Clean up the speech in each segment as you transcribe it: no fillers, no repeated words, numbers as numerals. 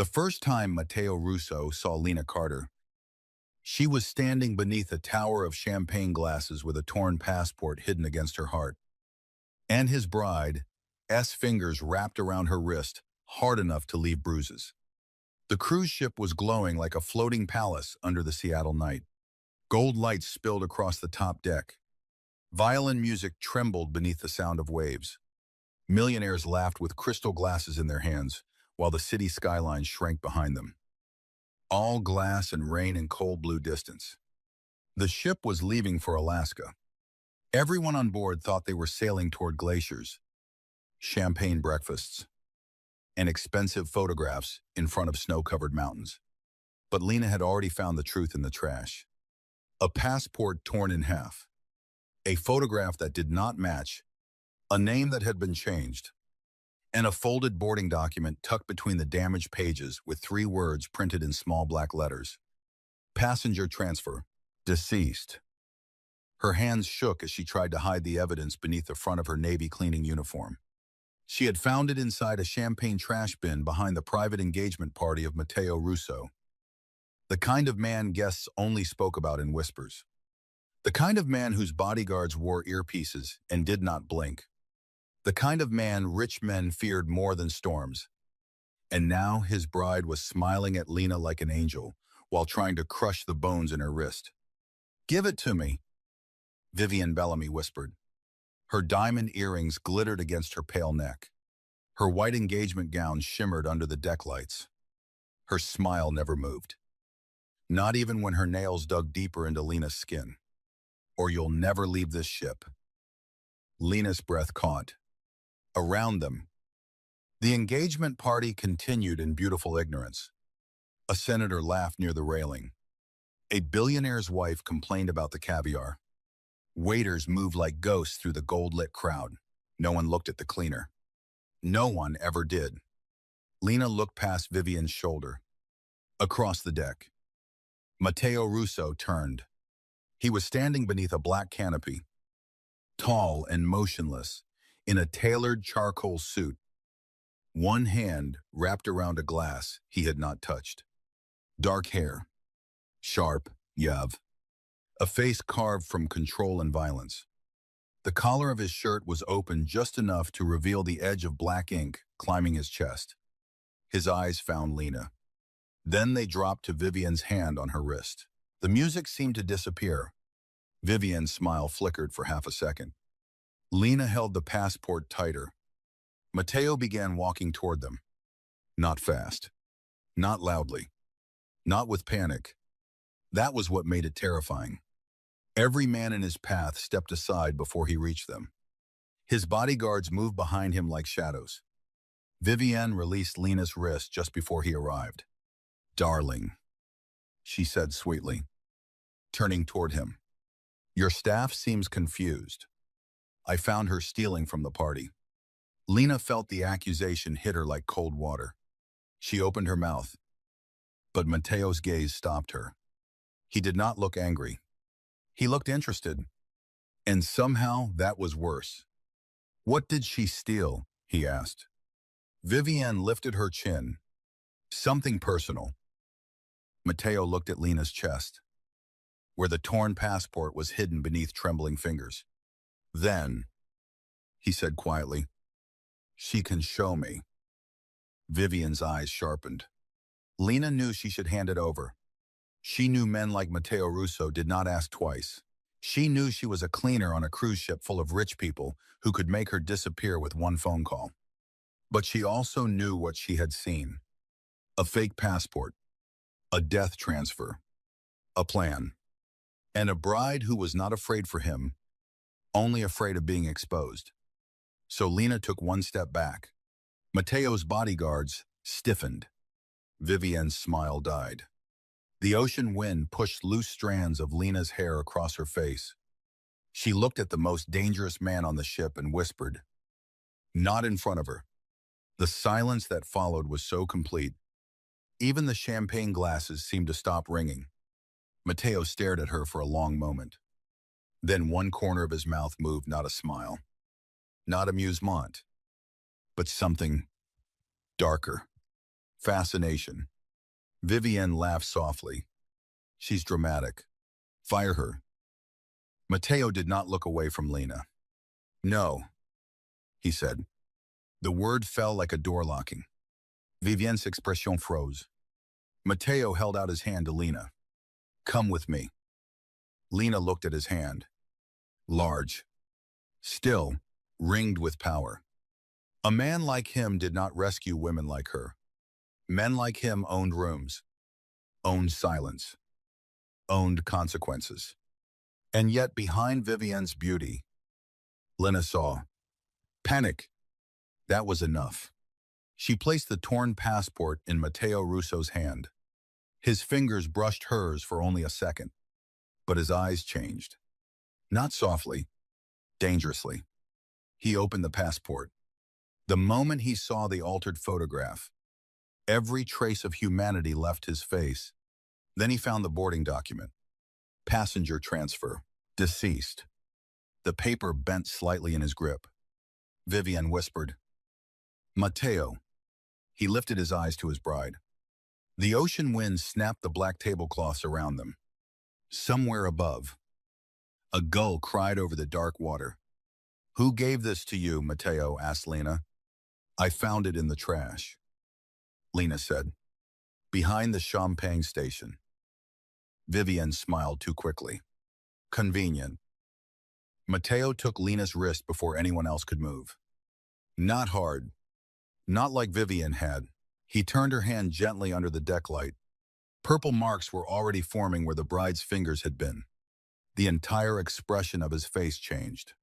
The first time Matteo Russo saw Lena Carter, she was standing beneath a tower of champagne glasses with a torn passport hidden against her heart. And his bride's fingers wrapped around her wrist, hard enough to leave bruises. The cruise ship was glowing like a floating palace under the Seattle night. Gold lights spilled across the top deck. Violin music trembled beneath the sound of waves. Millionaires laughed with crystal glasses in their hands, while the city skyline shrank behind them. All glass and rain and cold blue distance. The ship was leaving for Alaska. Everyone on board thought they were sailing toward glaciers, champagne breakfasts, and expensive photographs in front of snow-covered mountains. But Lena had already found the truth in the trash. A passport torn in half. A photograph that did not match. A name that had been changed. And a folded boarding document tucked between the damaged pages with 3 words printed in small black letters. Passenger transfer. Deceased. Her hands shook as she tried to hide the evidence beneath the front of her Navy cleaning uniform. She had found it inside a champagne trash bin behind the private engagement party of Matteo Russo. The kind of man guests only spoke about in whispers. The kind of man whose bodyguards wore earpieces and did not blink. The kind of man rich men feared more than storms. And now his bride was smiling at Lena like an angel while trying to crush the bones in her wrist. "Give it to me," Vivian Bellamy whispered. Her diamond earrings glittered against her pale neck. Her white engagement gown shimmered under the deck lights. Her smile never moved. Not even when her nails dug deeper into Lena's skin. "Or you'll never leave this ship." Lena's breath caught. Around them, the engagement party continued in beautiful ignorance. A senator laughed near the railing. A billionaire's wife complained about the caviar. Waiters moved like ghosts through the gold-lit crowd. No one looked at the cleaner. No one ever did. Lena looked past Vivian's shoulder. Across the deck. Matteo Russo turned. He was standing beneath a black canopy. Tall and motionless, in a tailored charcoal suit. One hand wrapped around a glass he had not touched. Dark hair. Sharp, Yav. A face carved from control and violence. The collar of his shirt was open just enough to reveal the edge of black ink climbing his chest. His eyes found Lena. Then they dropped to Vivian's hand on her wrist. The music seemed to disappear. Vivian's smile flickered for half a second. Lena held the passport tighter. Matteo began walking toward them. Not fast. Not loudly. Not with panic. That was what made it terrifying. Every man in his path stepped aside before he reached them. His bodyguards moved behind him like shadows. Vivian released Lena's wrist just before he arrived. "Darling," she said sweetly, turning toward him. "Your staff seems confused. I found her stealing from the party." Lena felt the accusation hit her like cold water. She opened her mouth, but Matteo's gaze stopped her. He did not look angry. He looked interested, and somehow that was worse. "What did she steal?" he asked. Vivian lifted her chin. "Something personal." Matteo looked at Lena's chest, where the torn passport was hidden beneath trembling fingers. "Then," he said quietly, "she can show me." Vivian's eyes sharpened. Lena knew she should hand it over. She knew men like Matteo Russo did not ask twice. She knew she was a cleaner on a cruise ship full of rich people who could make her disappear with one phone call. But she also knew what she had seen. A fake passport. A death transfer. A plan. And a bride who was not afraid for him, only afraid of being exposed. So Lena took one step back. Matteo's bodyguards stiffened. Vivian's smile died. The ocean wind pushed loose strands of Lena's hair across her face. She looked at the most dangerous man on the ship and whispered, "Not in front of her." The silence that followed was so complete. Even the champagne glasses seemed to stop ringing. Matteo stared at her for a long moment. Then one corner of his mouth moved, not a smile, not amusement, but something darker. Fascination. Vivienne laughed softly. She's dramatic. Fire her. Matteo did not look away from Lena. No, he said. The word fell like a door locking. Vivienne's expression froze. Matteo held out his hand to Lena. Come with me. Lena looked at his hand. Large. Still, ringed with power. A man like him did not rescue women like her. Men like him owned rooms, owned silence, owned consequences. And yet behind Vivienne's beauty, Lena saw panic. That was enough. She placed the torn passport in Matteo Russo's hand. His fingers brushed hers for only a second, but his eyes changed. Not softly, dangerously. He opened the passport. The moment he saw the altered photograph, every trace of humanity left his face. Then he found the boarding document. Passenger transfer. Deceased. The paper bent slightly in his grip. Vivienne whispered, Matteo. He lifted his eyes to his bride. The ocean wind snapped the black tablecloths around them. Somewhere above, a gull cried over the dark water. Who gave this to you, Matteo? Asked Lena. I found it in the trash, Lena said. Behind the champagne station. Vivienne smiled too quickly. Convenient. Matteo took Lena's wrist before anyone else could move. Not hard. Not like Vivienne had. He turned her hand gently under the deck light. Purple marks were already forming where the bride's fingers had been. The entire expression of his face changed.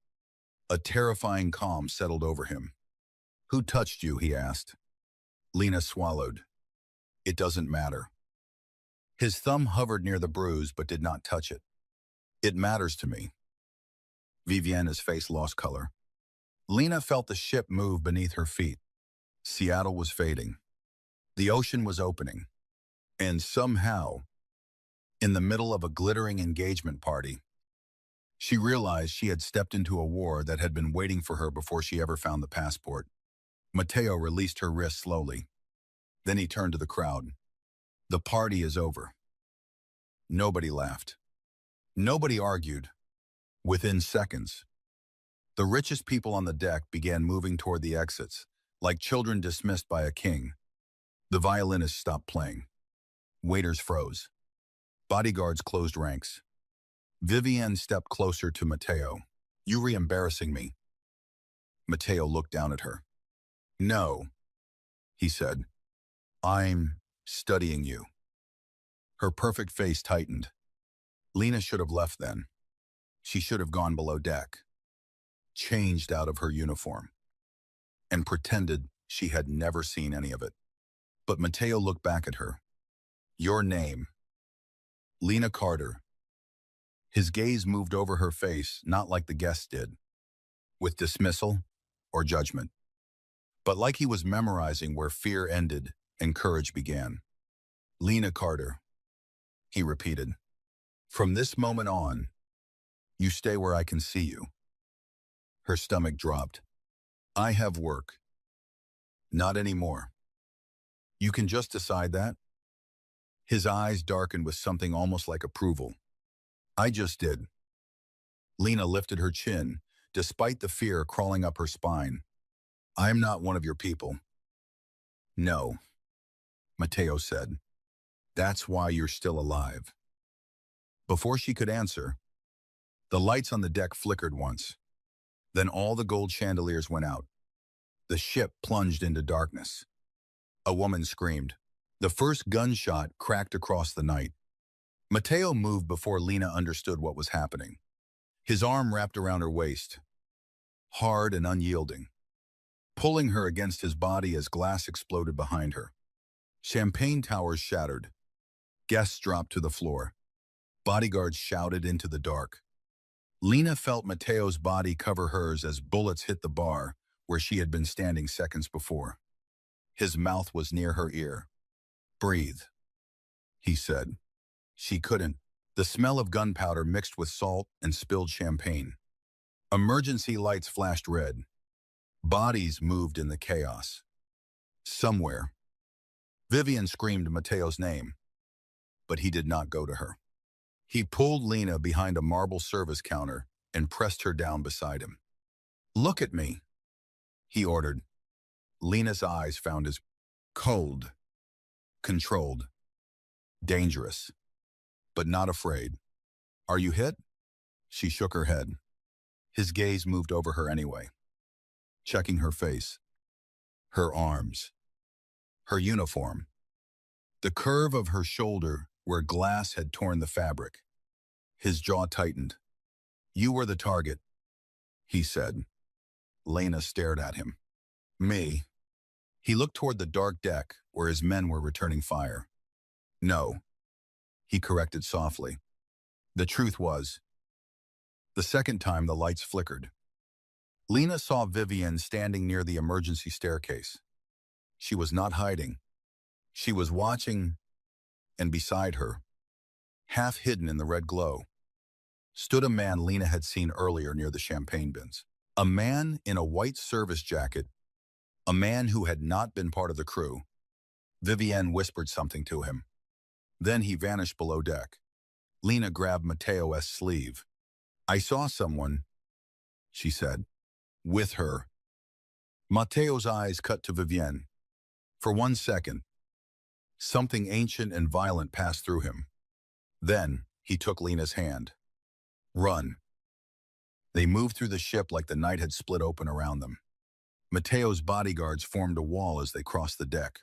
A terrifying calm settled over him. Who touched you? He asked. Lena swallowed. It doesn't matter. His thumb hovered near the bruise but did not touch it. It matters to me. Vivienne's face lost color. Lena felt the ship move beneath her feet. Seattle was fading. The ocean was opening. And somehow, in the middle of a glittering engagement party, she realized she had stepped into a war that had been waiting for her before she ever found the passport. Matteo released her wrist slowly. Then he turned to the crowd. The party is over. Nobody laughed. Nobody argued. Within seconds, the richest people on the deck began moving toward the exits, like children dismissed by a king. The violinist stopped playing. Waiters froze. Bodyguards closed ranks. Vivienne stepped closer to Matteo. You re-embarrassing me. Matteo looked down at her. No, he said. I'm studying you. Her perfect face tightened. Lena should have left then. She should have gone below deck, changed out of her uniform, and pretended she had never seen any of it. But Matteo looked back at her. Your name. Lena Carter. His gaze moved over her face, not like the guests did, with dismissal or judgment, but like he was memorizing where fear ended and courage began. Lena Carter, he repeated. From this moment on, you stay where I can see you. Her stomach dropped. I have work. Not anymore. You can just decide that? His eyes darkened with something almost like approval. I just did. Lena lifted her chin, despite the fear crawling up her spine. I'm not one of your people. No, Matteo said. That's why you're still alive. Before she could answer, the lights on the deck flickered once. Then all the gold chandeliers went out. The ship plunged into darkness. A woman screamed. The first gunshot cracked across the night. Matteo moved before Lena understood what was happening. His arm wrapped around her waist, hard and unyielding, pulling her against his body as glass exploded behind her. Champagne towers shattered. Guests dropped to the floor. Bodyguards shouted into the dark. Lena felt Matteo's body cover hers as bullets hit the bar where she had been standing seconds before. His mouth was near her ear. Breathe, he said. She couldn't. The smell of gunpowder mixed with salt and spilled champagne. Emergency lights flashed red. Bodies moved in the chaos. Somewhere, Vivian screamed Mateo's name, but he did not go to her. He pulled Lena behind a marble service counter and pressed her down beside him. "Look at me," he ordered. Lena's eyes found his cold, controlled, dangerous, but not afraid. "Are you hit?" She shook her head. His gaze moved over her anyway, checking her face, her arms, her uniform, the curve of her shoulder where glass had torn the fabric. His jaw tightened. "You were the target," he said. Lena stared at him. "Me?" He looked toward the dark deck where his men were returning fire. "No," he corrected softly. The truth was, the second time the lights flickered. Lena saw Vivian standing near the emergency staircase. She was not hiding. She was watching, and beside her, half hidden in the red glow, stood a man Lena had seen earlier near the champagne bins. A man in a white service jacket, a man who had not been part of the crew. Vivian whispered something to him. Then he vanished below deck. Lena grabbed Mateo's sleeve. "I saw someone," she said. "With her." Mateo's eyes cut to Vivian. For 1 second, something ancient and violent passed through him. Then he took Lena's hand. "Run." They moved through the ship like the night had split open around them. Mateo's bodyguards formed a wall as they crossed the deck.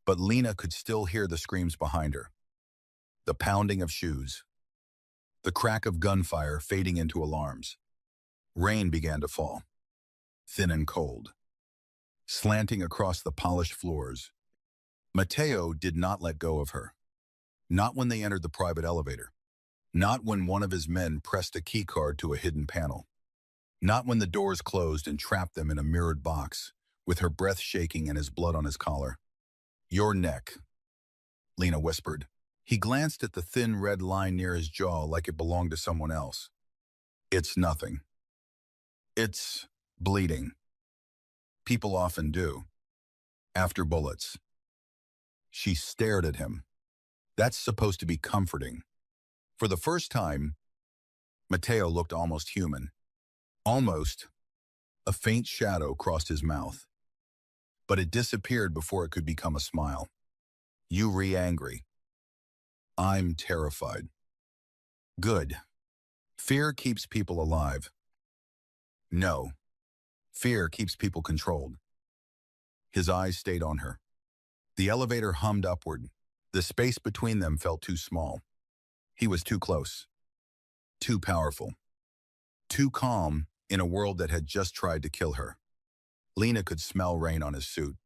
But Lena could still hear the screams behind her. The pounding of shoes. The crack of gunfire fading into alarms. Rain began to fall, thin and cold, slanting across the polished floors. Mateo did not let go of her. Not when they entered the private elevator. Not when one of his men pressed a key card to a hidden panel. Not when the doors closed and trapped them in a mirrored box, with her breath shaking and his blood on his collar. "Your neck," Lena whispered. He glanced at the thin red line near his jaw like it belonged to someone else. "It's nothing. It's bleeding. People often do. After bullets." She stared at him. That's supposed to be comforting. For the first time, Mateo looked almost human. Almost. A faint shadow crossed his mouth. But it disappeared before it could become a smile. "You re-angry." "I'm terrified." "Good. Fear keeps people alive." "No. Fear keeps people controlled." His eyes stayed on her. The elevator hummed upward. The space between them felt too small. He was too close. Too powerful. Too calm in a world that had just tried to kill her. Lena could smell rain on his suit.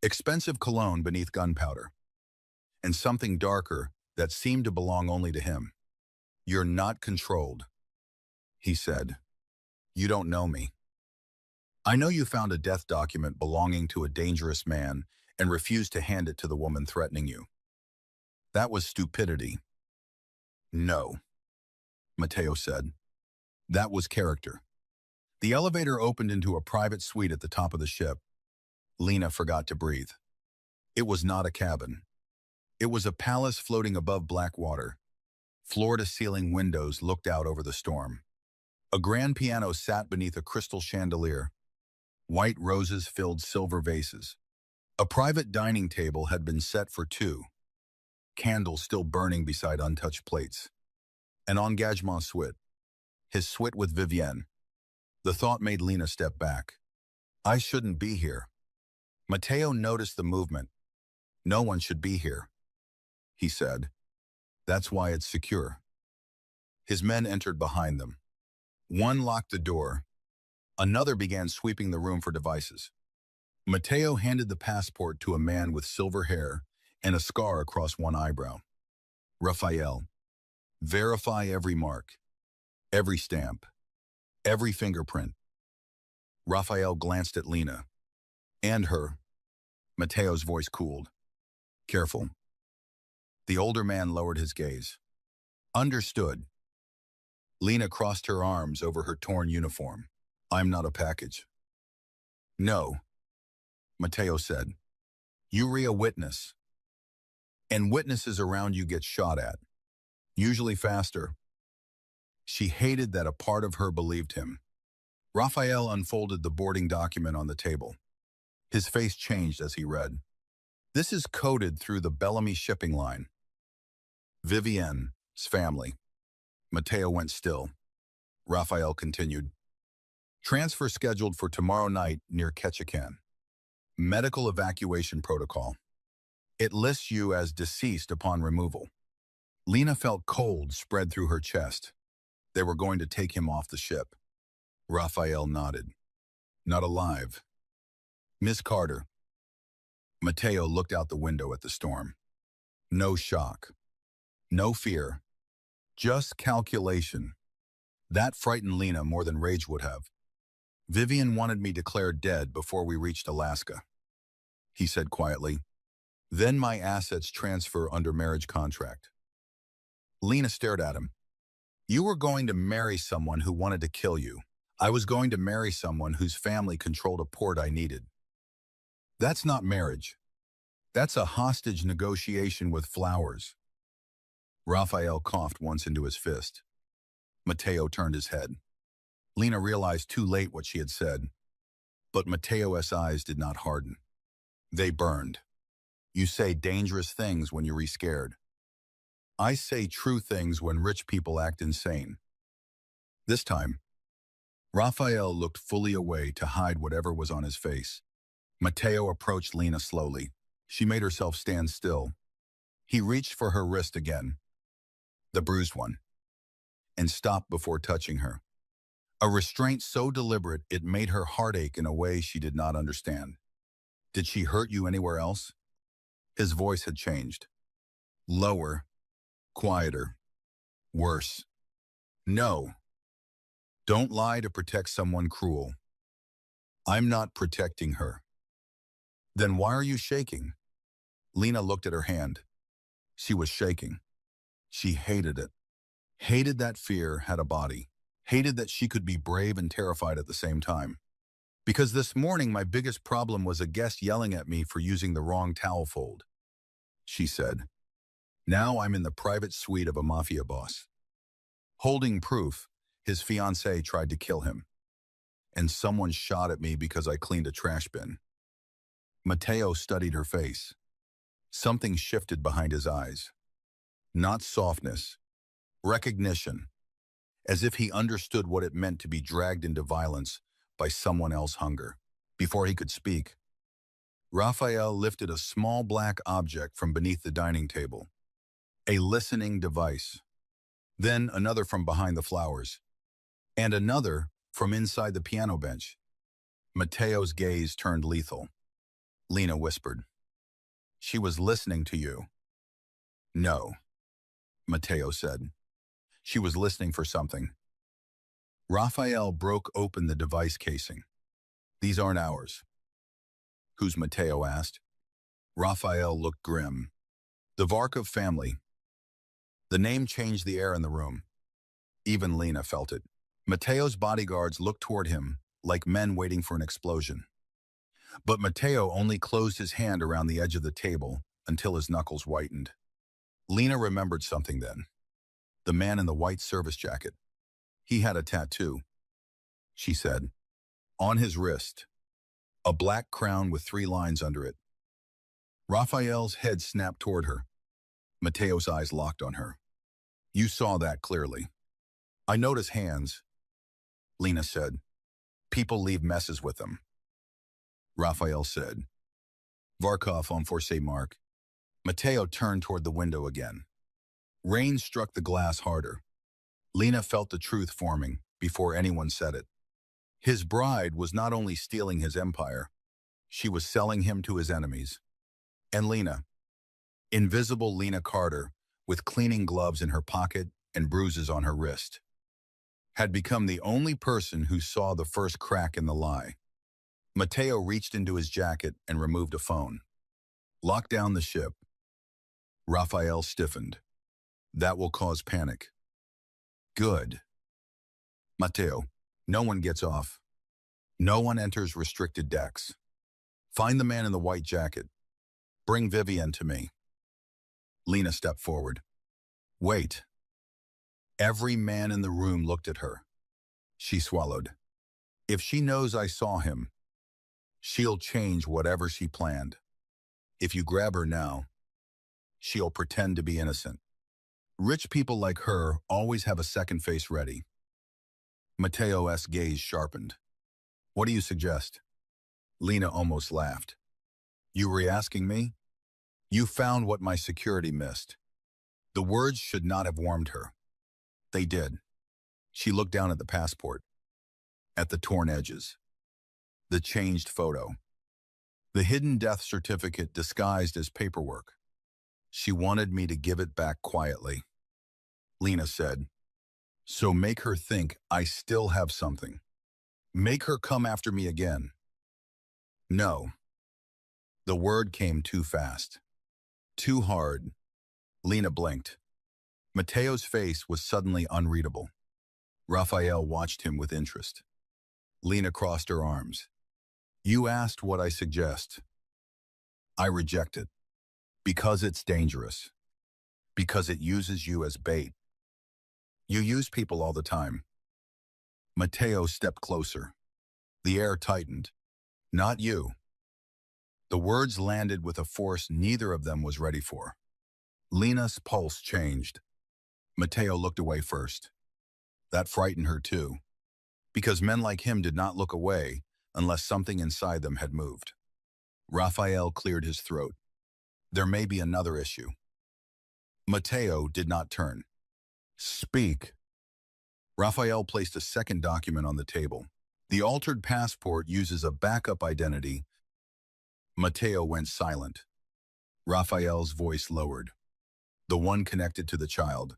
Expensive cologne beneath gunpowder. And something darker that seemed to belong only to him. "You're not controlled," he said. "You don't know me. I know you found a death document belonging to a dangerous man and refused to hand it to the woman threatening you. That was stupidity." "No," Mateo said. "That was character." The elevator opened into a private suite at the top of the ship. Lena forgot to breathe. It was not a cabin. It was a palace floating above black water. Floor-to-ceiling windows looked out over the storm. A grand piano sat beneath a crystal chandelier. White roses filled silver vases. A private dining table had been set for two, candles still burning beside untouched plates. An engagement suite. His suite with Vivienne. The thought made Lena step back. "I shouldn't be here." Mateo noticed the movement. "No one should be here," he said. "That's why it's secure." His men entered behind them. One locked the door. Another began sweeping the room for devices. Mateo handed the passport to a man with silver hair and a scar across one eyebrow. "Raphael, verify every mark, every stamp, every fingerprint." Raphael glanced at Lena. "And her." Mateo's voice cooled. "Careful." The older man lowered his gaze. "Understood." Lena crossed her arms over her torn uniform. "I'm not a package." "No," Mateo said. You re a witness, and witnesses around you get shot at, usually faster. She hated that a part of her believed him. Raphael unfolded the boarding document on the table. His face changed as he read. This is coded through the Bellamy shipping line. Vivienne's family. Mateo went still. Raphael continued. Transfer scheduled for tomorrow night near Ketchikan. Medical evacuation protocol. It lists you as deceased upon removal. Lena felt cold spread through her chest. They were going to take him off the ship. Raphael nodded. Not alive. Miss Carter. Mateo looked out the window at the storm. No shock. No fear. Just calculation. That frightened Lena more than rage would have. Vivian wanted me declared dead before we reached Alaska, he said quietly. Then my assets transfer under marriage contract. Lena stared at him. You were going to marry someone who wanted to kill you. I was going to marry someone whose family controlled a port I needed. That's not marriage. That's a hostage negotiation with flowers. Raphael coughed once into his fist. Mateo turned his head. Lena realized too late what she had said, but Mateo's eyes did not harden. They burned. You say dangerous things when you're scared. I say true things when rich people act insane. This time, Raphael looked fully away to hide whatever was on his face. Mateo approached Lena slowly. She made herself stand still. He reached for her wrist again, the bruised one, and stopped before touching her. A restraint so deliberate it made her heart ache in a way she did not understand. Did she hurt you anywhere else? His voice had changed. Lower, quieter, worse. No. Don't lie to protect someone cruel. I'm not protecting her. Then why are you shaking? Lena looked at her hand. She was shaking. She hated it. Hated that fear had a body. Hated that she could be brave and terrified at the same time. Because this morning my biggest problem was a guest yelling at me for using the wrong towel fold, she said. Now I'm in the private suite of a Mafia boss. Holding proof, his fiancée tried to kill him. And someone shot at me because I cleaned a trash bin. Mateo studied her face. Something shifted behind his eyes. Not softness. Recognition. As if he understood what it meant to be dragged into violence by someone else's hunger. Before he could speak, Raphael lifted a small black object from beneath the dining table. A listening device. Then another from behind the flowers. And another from inside the piano bench. Mateo's gaze turned lethal. Lena whispered. She was listening to you. No, Mateo said. She was listening for something. Raphael broke open the device casing. These aren't ours. Who's Mateo asked. Raphael looked grim. The Varkov family. The name changed the air in the room. Even Lena felt it. Mateo's bodyguards looked toward him like men waiting for an explosion. But Mateo only closed his hand around the edge of the table until his knuckles whitened. Lena remembered something then. The man in the white service jacket. He had a tattoo, she said, on his wrist, a black crown with 3 lines under it. Raphael's head snapped toward her. Mateo's eyes locked on her. You saw that clearly. I notice hands, Lena said. People leave messes with them. Raphael said. Varkov on Force Mark. Mateo turned toward the window again. Rain struck the glass harder. Lena felt the truth forming before anyone said it. His bride was not only stealing his empire, she was selling him to his enemies. And Lena, invisible Lena Carter, with cleaning gloves in her pocket and bruises on her wrist, had become the only person who saw the first crack in the lie. Mateo reached into his jacket and removed a phone. Lock down the ship. Raphael stiffened. That will cause panic. Good. Mateo, no one gets off. No one enters restricted decks. Find the man in the white jacket. Bring Vivian to me. Lena stepped forward. Wait. Every man in the room looked at her. She swallowed. If she knows I saw him, she'll change whatever she planned. If you grab her now, she'll pretend to be innocent. Rich people like her always have a second face ready. Mateo's gaze sharpened. What do you suggest? Lena almost laughed. You were asking me? You found what my security missed. The words should not have warmed her. They did. She looked down at the passport, at the torn edges, the changed photo, the hidden death certificate disguised as paperwork. She wanted me to give it back quietly. Lena said, so make her think I still have something. Make her come after me again. No. The word came too fast. Too hard. Lena blinked. Mateo's face was suddenly unreadable. Raphael watched him with interest. Lena crossed her arms. You asked what I suggest. I reject it. Because it's dangerous. Because it uses you as bait. You use people all the time. Mateo stepped closer. The air tightened. Not you. The words landed with a force neither of them was ready for. Lena's pulse changed. Mateo looked away first. That frightened her too, because men like him did not look away unless something inside them had moved. Raphael cleared his throat. There may be another issue. Mateo did not turn. Speak. Raphael placed a second document on the table. The altered passport uses a backup identity. Mateo went silent. Raphael's voice lowered. The one connected to the child.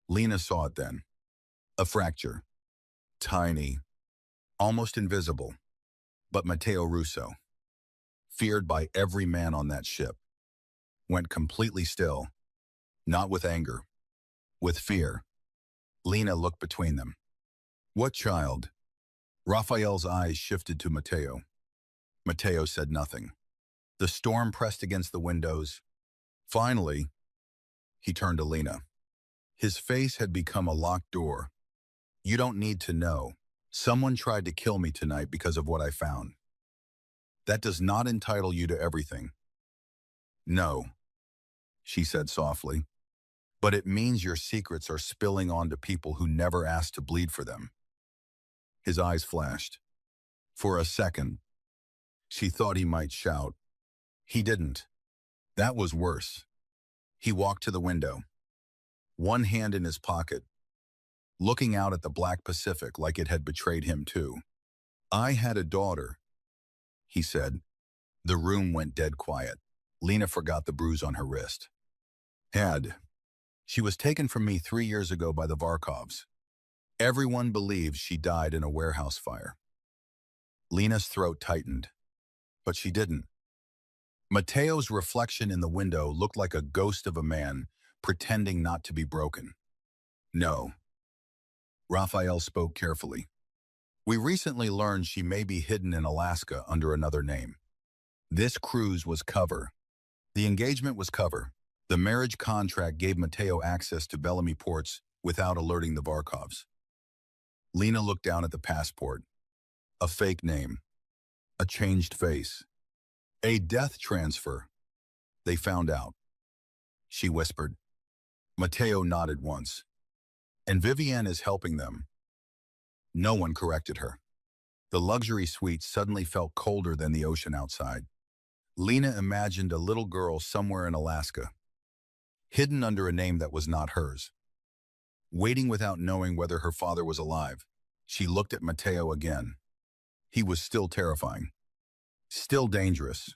Lena saw it then. A fracture. Tiny. Almost invisible. But Mateo Russo, feared by every man on that ship, went completely still. Not with anger. With fear. Lena looked between them. What child? Raphael's eyes shifted to Mateo. Mateo said nothing. The storm pressed against the windows. Finally, he turned to Lena. His face had become a locked door. You don't need to know. Someone tried to kill me tonight because of what I found. That does not entitle you to everything. No, she said softly. But it means your secrets are spilling onto people who never asked to bleed for them. His eyes flashed. For a second, she thought he might shout. He didn't. That was worse. He walked to the window, one hand in his pocket, looking out at the black Pacific like it had betrayed him too. I had a daughter, he said. The room went dead quiet. Lena forgot the bruise on her wrist. She was taken from me 3 years ago by the Varkovs. Everyone believes she died in a warehouse fire. Lena's throat tightened, but she didn't. Mateo's reflection in the window looked like a ghost of a man pretending not to be broken. No. Raphael spoke carefully. We recently learned she may be hidden in Alaska under another name. This cruise was cover. The engagement was cover. The marriage contract gave Mateo access to Bellamy ports without alerting the Varkovs. Lena looked down at the passport. A fake name. A changed face. A death transfer. They found out. She whispered. Mateo nodded once. And Vivian is helping them. No one corrected her. The luxury suite suddenly felt colder than the ocean outside. Lena imagined a little girl somewhere in Alaska, hidden under a name that was not hers, waiting without knowing whether her father was alive. She looked at Mateo again. He was still terrifying. Still dangerous.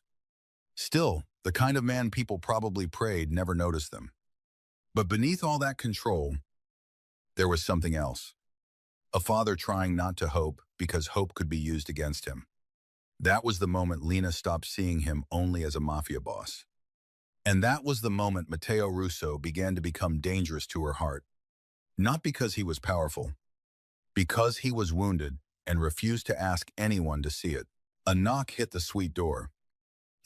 Still, the kind of man people probably prayed never noticed them. But beneath all that control, there was something else. A father trying not to hope because hope could be used against him. That was the moment Lena stopped seeing him only as a mafia boss. And that was the moment Mateo Russo began to become dangerous to her heart. Not because he was powerful, because he was wounded and refused to ask anyone to see it. A knock hit the suite door.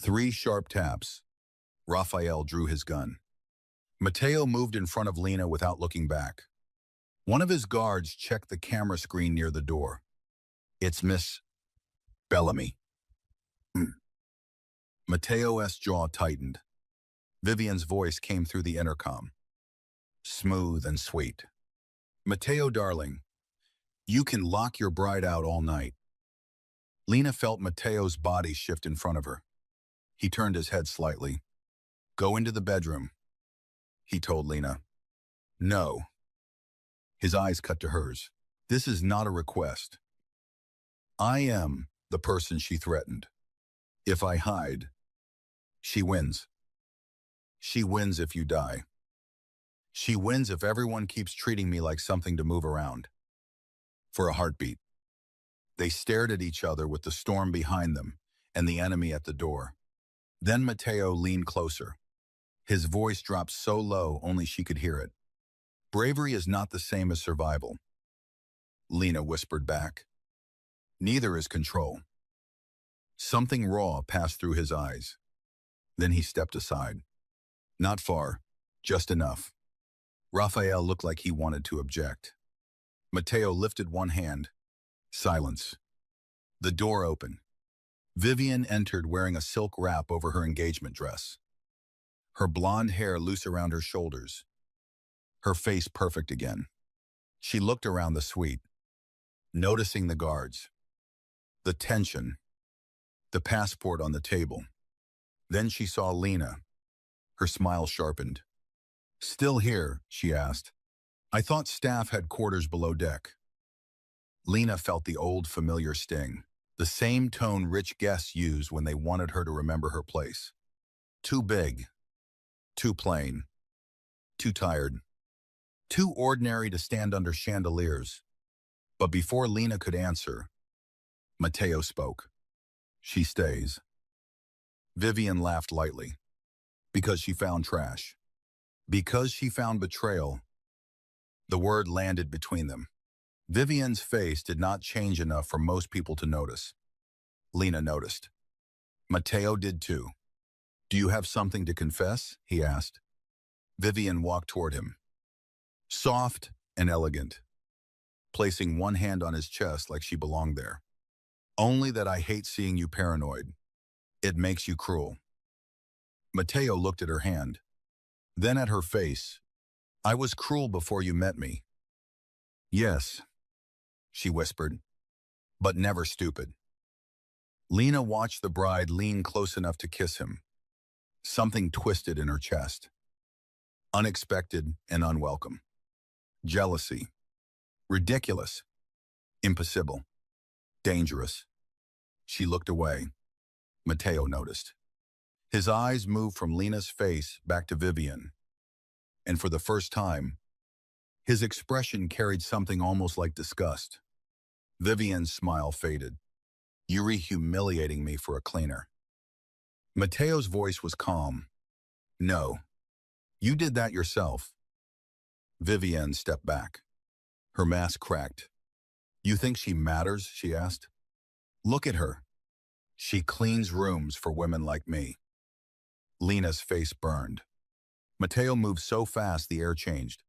3 sharp taps. Raphael drew his gun. Mateo moved in front of Lena without looking back. One of his guards checked the camera screen near the door. "It's Miss Bellamy." Mateo's jaw tightened. Vivian's voice came through the intercom. Smooth and sweet. "Mateo, darling, you can lock your bride out all night." Lena felt Mateo's body shift in front of her. He turned his head slightly. "Go into the bedroom," he told Lena. "No." His eyes cut to hers. "This is not a request. I am the person she threatened. If I hide, she wins. She wins if you die. She wins if everyone keeps treating me like something to move around." For a heartbeat. They stared at each other with the storm behind them and the enemy at the door. Then Mateo leaned closer. His voice dropped so low only she could hear it. "Bravery is not the same as survival." Lena whispered back. "Neither is control." Something raw passed through his eyes. Then he stepped aside. Not far, just enough. Raphael looked like he wanted to object. Mateo lifted one hand. Silence. The door opened. Vivian entered wearing a silk wrap over her engagement dress. Her blonde hair loose around her shoulders. Her face perfect again. She looked around the suite, noticing the guards, the tension, the passport on the table. Then she saw Lena. Her smile sharpened. "Still here?" she asked. "I thought staff had quarters below deck." Lena felt the old familiar sting, the same tone rich guests used when they wanted her to remember her place. Too big, too plain, too tired, too ordinary to stand under chandeliers. But before Lena could answer, Mateo spoke. "She stays." Vivian laughed lightly. "Because she found trash. Because she found betrayal." The word landed between them. Vivian's face did not change enough for most people to notice. Lena noticed. Mateo did too. "Do you have something to confess?" he asked. Vivian walked toward him. Soft and elegant, placing one hand on his chest like she belonged there. "Only that I hate seeing you paranoid. It makes you cruel." Mateo looked at her hand, then at her face. "I was cruel before you met me." "Yes," she whispered, "but never stupid." Lena watched the bride lean close enough to kiss him. Something twisted in her chest. Unexpected and unwelcome. Jealousy. Ridiculous. Impossible. Dangerous. She looked away. Mateo noticed. His eyes moved from Lena's face back to Vivian. And for the first time, his expression carried something almost like disgust. Vivian's smile faded. "You're humiliating me for a cleaner." Mateo's voice was calm. "No, you did that yourself." Vivian stepped back. Her mask cracked. "You think she matters?" she asked. "Look at her. She cleans rooms for women like me." Lena's face burned. Mateo moved so fast the air changed.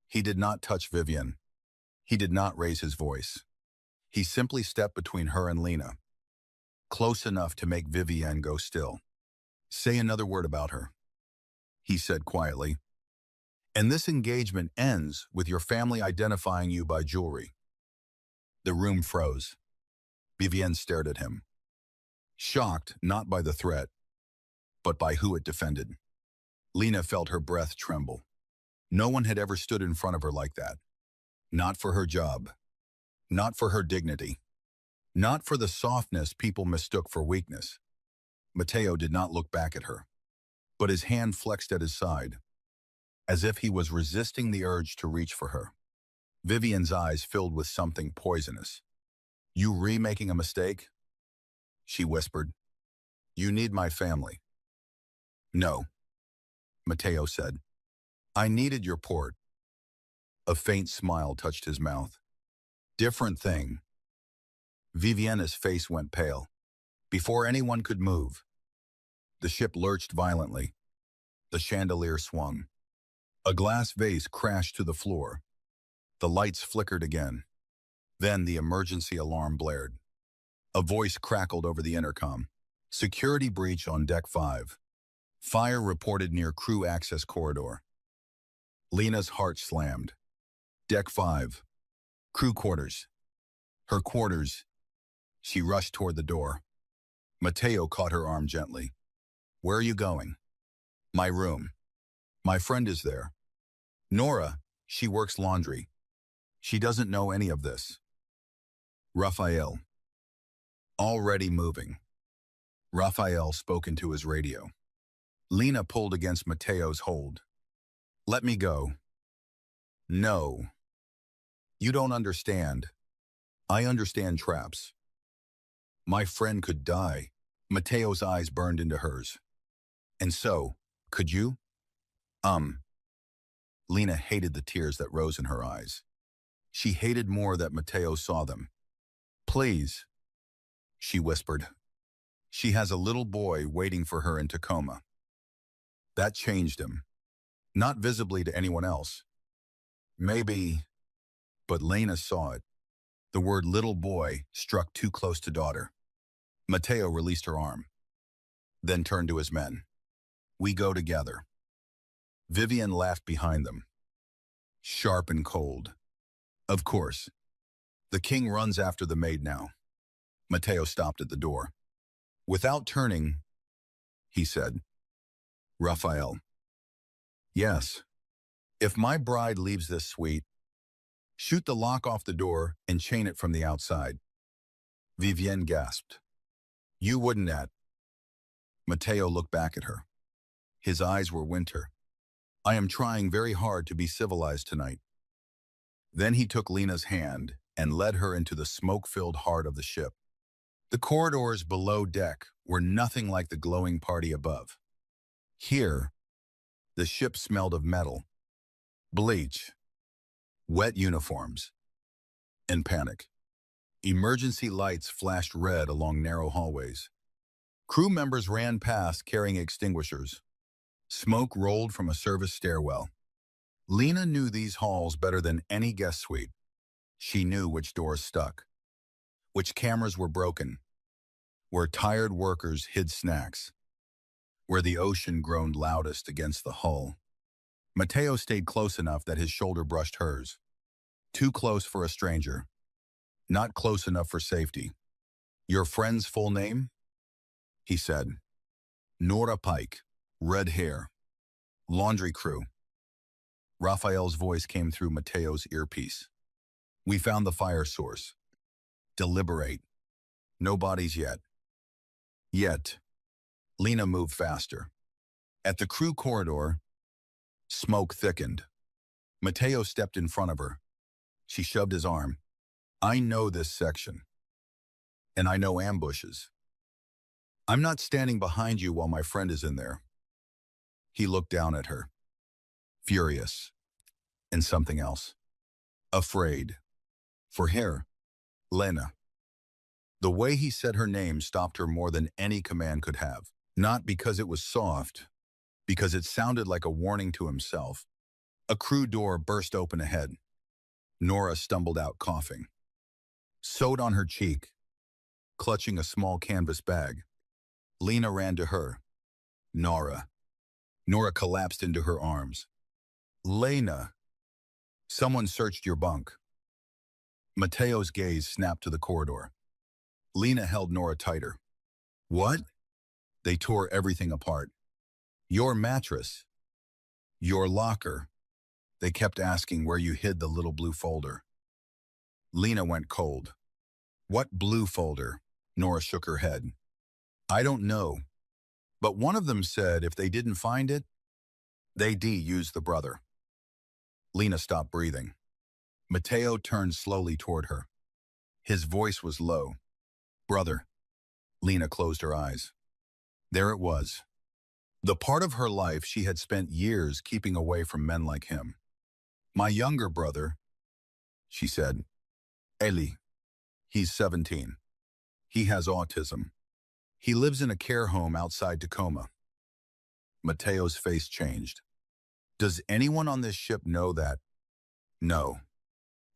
He did not touch Vivian. He did not raise his voice. He simply stepped between her and Lena, close enough to make Vivian go still. "Say another word about her," he said quietly. "And this engagement ends with your family identifying you by jewelry." The room froze. Vivian stared at him, shocked not by the threat, but by who it defended. Lena felt her breath tremble. No one had ever stood in front of her like that. Not for her job. Not for her dignity. Not for the softness people mistook for weakness. Mateo did not look back at her, but his hand flexed at his side, as if he was resisting the urge to reach for her. Vivian's eyes filled with something poisonous. "You remaking a mistake?" she whispered. "You need my family." "No," Mateo said. "I needed your port." A faint smile touched his mouth. "Different thing." Viviana's face went pale. Before anyone could move, The ship lurched violently. The chandelier swung. A glass vase crashed to the floor. The lights flickered again. Then the emergency alarm blared. A voice crackled over the intercom. Security breach on Deck 5. Fire reported near crew access corridor. Lena's heart slammed. Deck 5. Crew quarters. Her quarters. She rushed toward the door. Mateo caught her arm gently. Where are you going? My room. My friend is there. Nora, she works laundry. She doesn't know any of this. Raphael. Already moving. Raphael spoke into his radio. Lena pulled against Mateo's hold. Let me go. No. You don't understand. I understand traps. My friend could die. Mateo's eyes burned into hers. And so, could you? Lena hated the tears that rose in her eyes. She hated more that Mateo saw them. Please, she whispered. She has a little boy waiting for her in Tacoma. That changed him. Not visibly to anyone else. Maybe, but Lena saw it. The word little boy struck too close to daughter. Mateo released her arm, then turned to his men. We go together. Vivian laughed behind them. Sharp and cold. Of course. The king runs after the maid now. Mateo stopped at the door. Without turning, he said. Raphael. Yes. If my bride leaves this suite, shoot the lock off the door and chain it from the outside. Vivienne gasped. You wouldn't at. Mateo looked back at her. His eyes were winter. I am trying very hard to be civilized tonight. Then he took Lena's hand and led her into the smoke-filled heart of the ship. The corridors below deck were nothing like the glowing party above. Here, the ship smelled of metal, bleach, wet uniforms, and panic. Emergency lights flashed red along narrow hallways. Crew members ran past carrying extinguishers. Smoke rolled from a service stairwell. Lena knew these halls better than any guest suite. She knew which doors stuck, which cameras were broken, where tired workers hid snacks, where the ocean groaned loudest against the hull. Mateo stayed close enough that his shoulder brushed hers. Too close for a stranger. Not close enough for safety. Your friend's full name? He said. Nora Pike, red hair, laundry crew. Raphael's voice came through Mateo's earpiece. We found the fire source. Deliberate. No bodies yet. Yet. Lena moved faster. At the crew corridor, smoke thickened. Mateo stepped in front of her. She shoved his arm. I know this section. And I know ambushes. I'm not standing behind you while my friend is in there. He looked down at her. Furious. And something else. Afraid. For her, Lena. The way he said her name stopped her more than any command could have. Not because it was soft, because it sounded like a warning to himself. A crew door burst open ahead. Nora stumbled out coughing. Sewed on her cheek, clutching a small canvas bag. Lena ran to her. Nora. Nora collapsed into her arms. Lena. Someone searched your bunk. Mateo's gaze snapped to the corridor. Lena held Nora tighter. What? They tore everything apart. Your mattress. Your locker. They kept asking where you hid the little blue folder. Lena went cold. What blue folder? Nora shook her head. I don't know. But one of them said if they didn't find it, they'd use the brother. Lena stopped breathing. Mateo turned slowly toward her. His voice was low. Brother. Lena closed her eyes. There it was. The part of her life she had spent years keeping away from men like him. My younger brother, she said. Eli. He's 17. He has autism. He lives in a care home outside Tacoma. Mateo's face changed. Does anyone on this ship know that? No,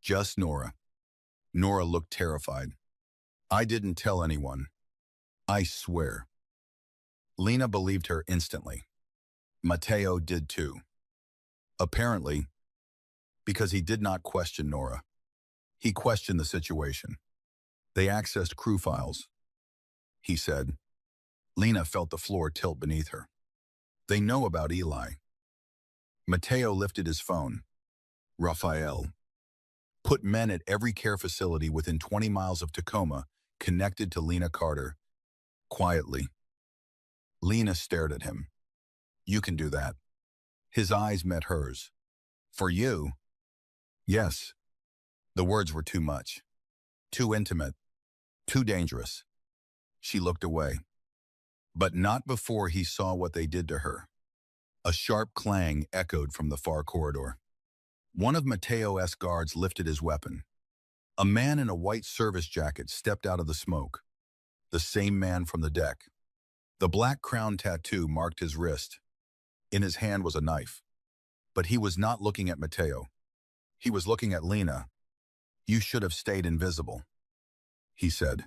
just Nora. Nora looked terrified. I didn't tell anyone. I swear. Lena believed her instantly. Mateo did too. Apparently, because he did not question Nora. He questioned the situation. They accessed crew files, he said. Lena felt the floor tilt beneath her. They know about Eli. Mateo lifted his phone. Raphael. Put men at every care facility within 20 miles of Tacoma connected to Lena Carter. Quietly. Lena stared at him. You can do that. His eyes met hers. For you? Yes. The words were too much. Too intimate. Too dangerous. She looked away. But not before he saw what they did to her. A sharp clang echoed from the far corridor. One of Mateo's guards lifted his weapon. A man in a white service jacket stepped out of the smoke. The same man from the deck. The black crown tattoo marked his wrist. In his hand was a knife. But he was not looking at Mateo. He was looking at Lena. You should have stayed invisible, he said.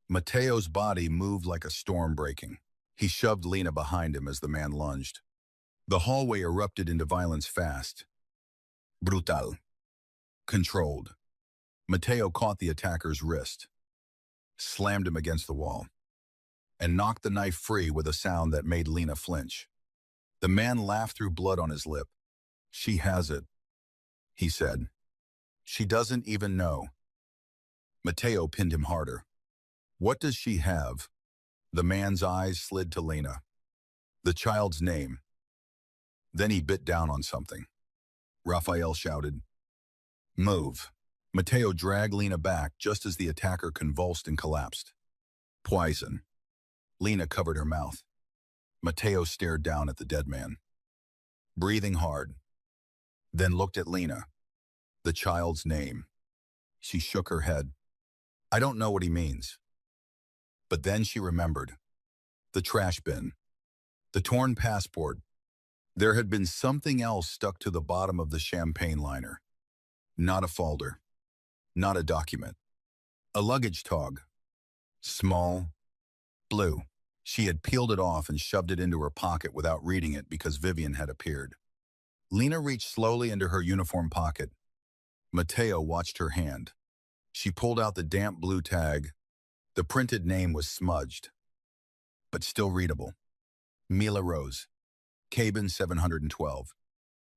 Mateo's body moved like a storm breaking. He shoved Lena behind him as the man lunged. The hallway erupted into violence fast. Brutal. Controlled. Mateo caught the attacker's wrist, slammed him against the wall, and knocked the knife free with a sound that made Lena flinch. The man laughed through blood on his lip. She has it, he said. She doesn't even know. Mateo pinned him harder. What does she have? The man's eyes slid to Lena. The child's name. Then he bit down on something. Raphael shouted, Move. Mateo dragged Lena back just as the attacker convulsed and collapsed. Poison. Lena covered her mouth. Mateo stared down at the dead man, breathing hard, then looked at Lena. The child's name. She shook her head. I don't know what he means. But then she remembered. The trash bin. The torn passport. There had been something else stuck to the bottom of the champagne liner. Not a folder. Not a document. A luggage tag. Small. Blue. She had peeled it off and shoved it into her pocket without reading it because Vivian had appeared. Lena reached slowly into her uniform pocket. Mateo watched her hand. She pulled out the damp blue tag. The printed name was smudged, but still readable. Mila Rose. Cabin 712.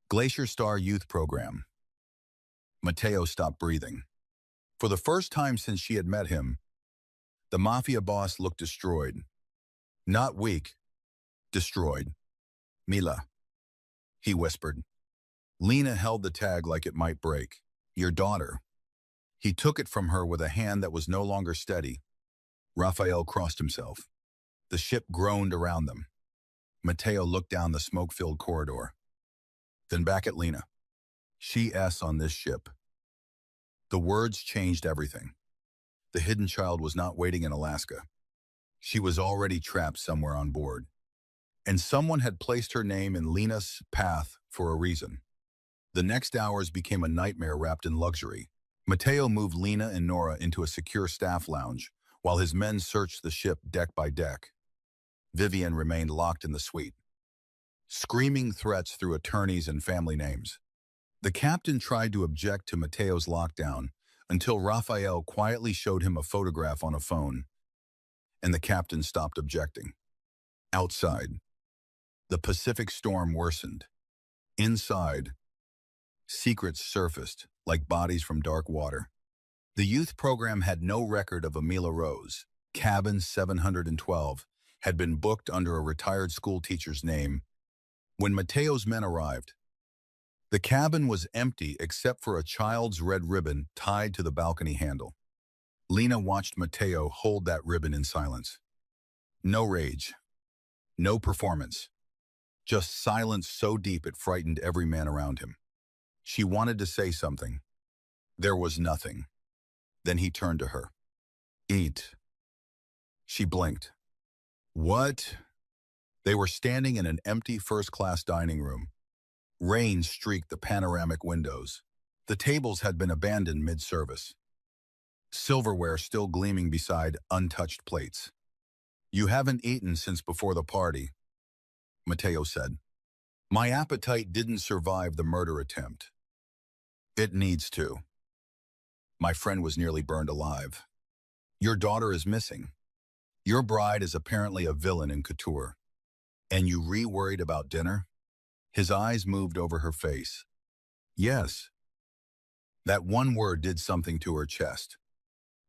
Glacier Star Youth Program. Mateo stopped breathing. For the first time since she had met him, the Mafia boss looked destroyed. Not weak. Destroyed. Mila, he whispered. Lena held the tag like it might break. Your daughter. He took it from her with a hand that was no longer steady. Raphael crossed himself. The ship groaned around them. Mateo looked down the smoke-filled corridor. Then back at Lena. She's on this ship. The words changed everything. The hidden child was not waiting in Alaska. She was already trapped somewhere on board. And someone had placed her name in Lena's path for a reason. The next hours became a nightmare wrapped in luxury. Mateo moved Lena and Nora into a secure staff lounge, while his men searched the ship deck by deck. Vivian remained locked in the suite, screaming threats through attorneys and family names. The captain tried to object to Mateo's lockdown until Raphael quietly showed him a photograph on a phone, and the captain stopped objecting. Outside, the Pacific storm worsened. Inside, secrets surfaced like bodies from dark water. The youth program had no record of Amila Rose. Cabin 712 had been booked under a retired school teacher's name. When Mateo's men arrived, the cabin was empty except for a child's red ribbon tied to the balcony handle. Lena watched Mateo hold that ribbon in silence. No rage, no performance, just silence so deep it frightened every man around him. She wanted to say something. There was nothing. Then he turned to her. Eat. She blinked. What? They were standing in an empty first-class dining room. Rain streaked the panoramic windows. The tables had been abandoned mid-service, silverware still gleaming beside untouched plates. "You haven't eaten since before the party," Matteo said. "My appetite didn't survive the murder attempt. It needs to. My friend was nearly burned alive. Your daughter is missing. Your bride is apparently a villain in couture. And you re-worried about dinner?" His eyes moved over her face. Yes. That one word did something to her chest.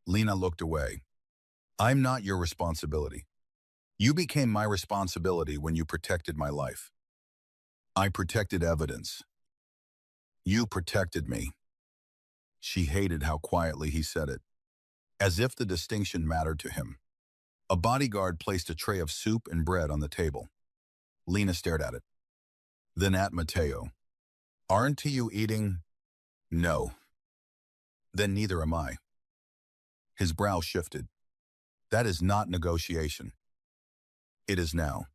Lena looked away. "I'm not your responsibility. You became my responsibility when you protected my life. I protected evidence. You protected me." She hated how quietly he said it, as if the distinction mattered to him. A bodyguard placed a tray of soup and bread on the table. Lena stared at it, then at Matteo. "Aren't you eating?" "No." "Then neither am I." His brow shifted. "That is not negotiation." "It is now."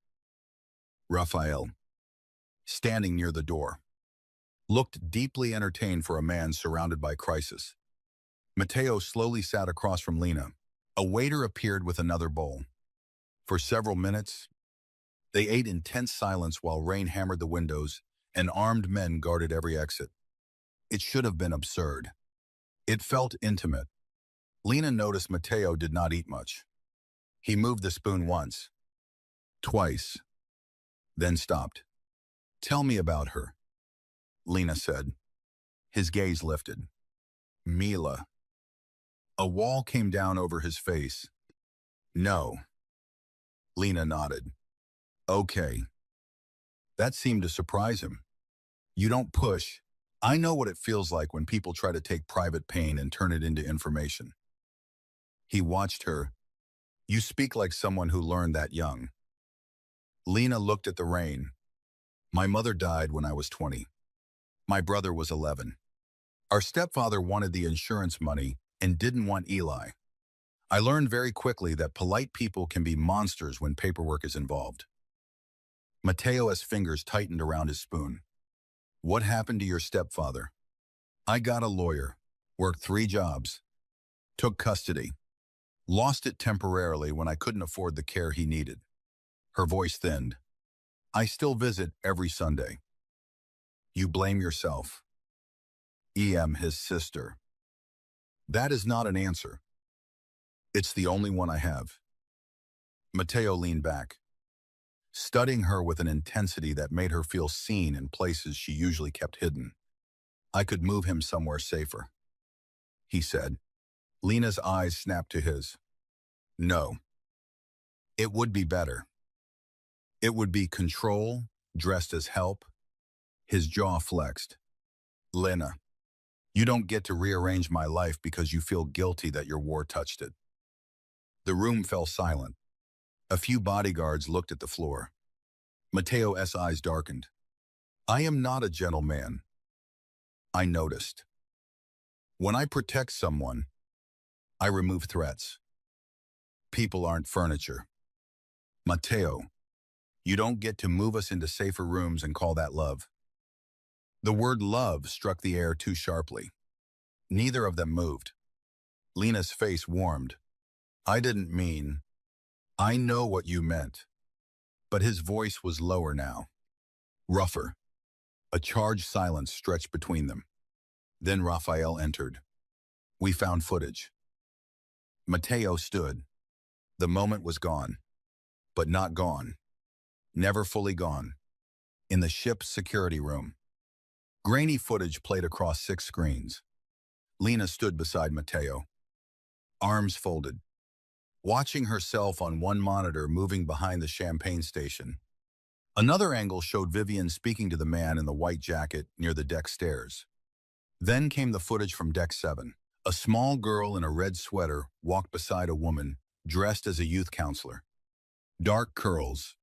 Raphael, standing near the door, looked deeply entertained for a man surrounded by crisis. Matteo slowly sat across from Lena. A waiter appeared with another bowl. For several minutes, they ate in tense silence while rain hammered the windows and armed men guarded every exit. It should have been absurd. It felt intimate. Lena noticed Matteo did not eat much. He moved the spoon once, twice, then stopped. "Tell me about her," Lena said. His gaze lifted. "Mila." A wall came down over his face. "No." Lena nodded. "Okay." That seemed to surprise him. "You don't push. I know what it feels like when people try to take private pain and turn it into information." He watched her. "You speak like someone who learned that young." Lena looked at the rain. "My mother died when I was 20. My brother was 11. Our stepfather wanted the insurance money and didn't want Eli. I learned very quickly that polite people can be monsters when paperwork is involved." Matteo's fingers tightened around his spoon. "What happened to your stepfather?" "I got a lawyer, worked 3 jobs, took custody, lost it temporarily when I couldn't afford the care he needed." Her voice thinned. "I still visit every Sunday." "You blame yourself." "Em, his sister." "That is not an answer. It's the only one I have." Matteo leaned back, studying her with an intensity that made her feel seen in places she usually kept hidden. "I could move him somewhere safer," he said. Lena's eyes snapped to his. "No. It would be better. It would be control, dressed as help." His jaw flexed. "Lena, you don't get to rearrange my life because you feel guilty that your war touched it." The room fell silent. A few bodyguards looked at the floor. Matteo's eyes darkened. "I am not a gentleman." I noticed. "When I protect someone, I remove threats. People aren't furniture." "Matteo, you don't get to move us into safer rooms and call that love." The word love struck the air too sharply. Neither of them moved. Lena's face warmed. "I didn't mean. I know what you meant." But his voice was lower now, rougher. A charged silence stretched between them. Then Raphael entered. "We found footage." Matteo stood. The moment was gone. But not gone. Never fully gone. In the ship's security room, grainy footage played across 6 screens. Lena stood beside Matteo, arms folded, watching herself on one monitor moving behind the champagne station. Another angle showed Vivian speaking to the man in the white jacket near the deck stairs. Then came the footage from Deck 7. A small girl in a red sweater walked beside a woman dressed as a youth counselor. Dark curls,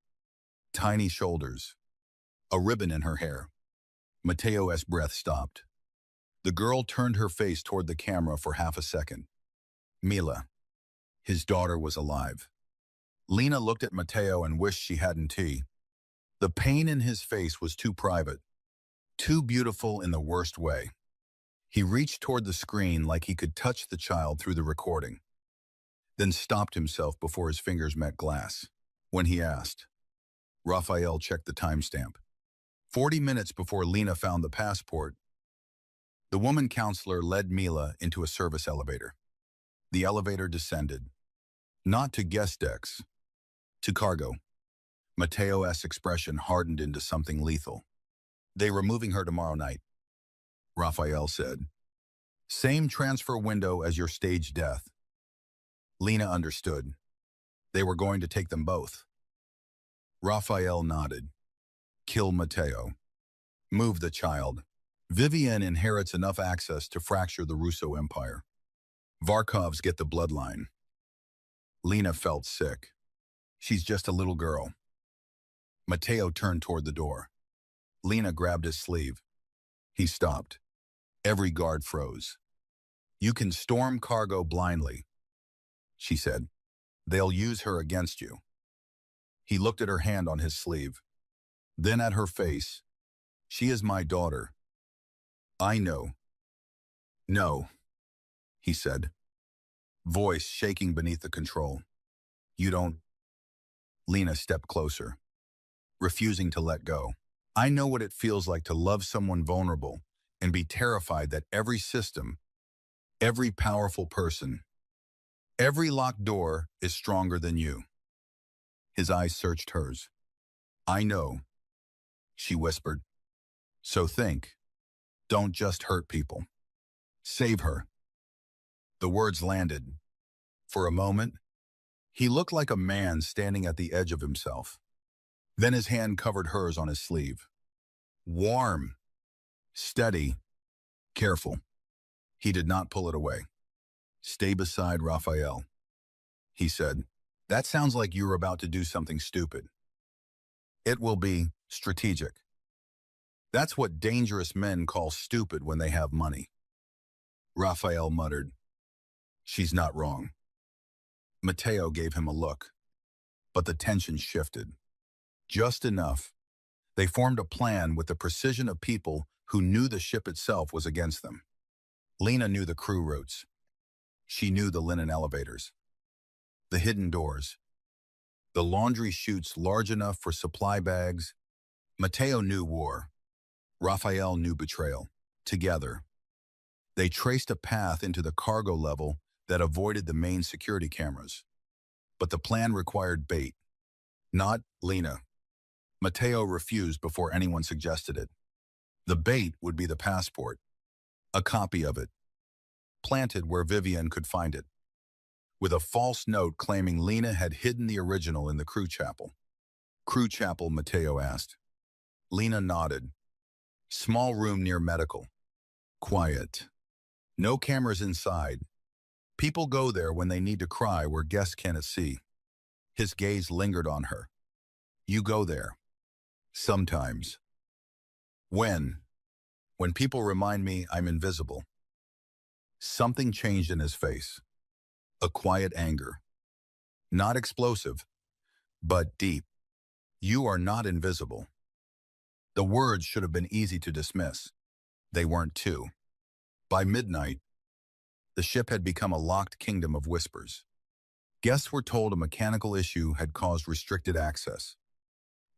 tiny shoulders, a ribbon in her hair. Matteo's breath stopped. The girl turned her face toward the camera for half a second. Mila. His daughter was alive. Lena looked at Matteo and wished she hadn't tea. The pain in his face was too private, too beautiful in the worst way. He reached toward the screen like he could touch the child through the recording, then stopped himself before his fingers met glass. When he asked, Raphael checked the timestamp. 40 minutes before Lena found the passport, the woman counselor led Mila into a service elevator. The elevator descended, not to guest decks, to cargo. Matteo's expression hardened into something lethal. They were moving her tomorrow night, Raphael said. Same transfer window as your staged death. Lena understood. They were going to take them both. Raphael nodded. Kill Matteo. Move the child. Vivian inherits enough access to fracture the Russo Empire. Varkovs get the bloodline. Lena felt sick. She's just a little girl. Matteo turned toward the door. Lena grabbed his sleeve. He stopped. Every guard froze. You can storm cargo blindly, she said. They'll use her against you. He looked at her hand on his sleeve. Then at her face. She is my daughter. I know. No, he said, voice shaking beneath the control. You don't. Lena stepped closer, refusing to let go. I know what it feels like to love someone vulnerable and be terrified that every system, every powerful person, every locked door is stronger than you. His eyes searched hers. I know, she whispered. So think. Don't just hurt people. Save her. The words landed. For a moment, he looked like a man standing at the edge of himself. Then his hand covered hers on his sleeve. Warm, steady, careful. He did not pull it away. Stay beside Raphael, he said. That sounds like you're about to do something stupid. It will be strategic. That's what dangerous men call stupid when they have money. Raphael muttered. She's not wrong. Matteo gave him a look, but the tension shifted. Just enough. They formed a plan with the precision of people who knew the ship itself was against them. Lena knew the crew routes. She knew the linen elevators, the hidden doors, the laundry chutes large enough for supply bags. Matteo knew war. Raphael knew betrayal. Together, they traced a path into the cargo level that avoided the main security cameras. But the plan required bait, not Lena. Matteo refused before anyone suggested it. The bait would be the passport, a copy of it, planted where Vivian could find it, with a false note claiming Lena had hidden the original in the crew chapel. Crew chapel, Matteo asked. Lena nodded. Small room near medical. Quiet. No cameras inside. People go there when they need to cry where guests cannot see. His gaze lingered on her. You go there. Sometimes. When? When people remind me I'm invisible. Something changed in his face. A quiet anger. Not explosive, but deep. You are not invisible. The words should have been easy to dismiss. They weren't too. By midnight, the ship had become a locked kingdom of whispers. Guests were told a mechanical issue had caused restricted access.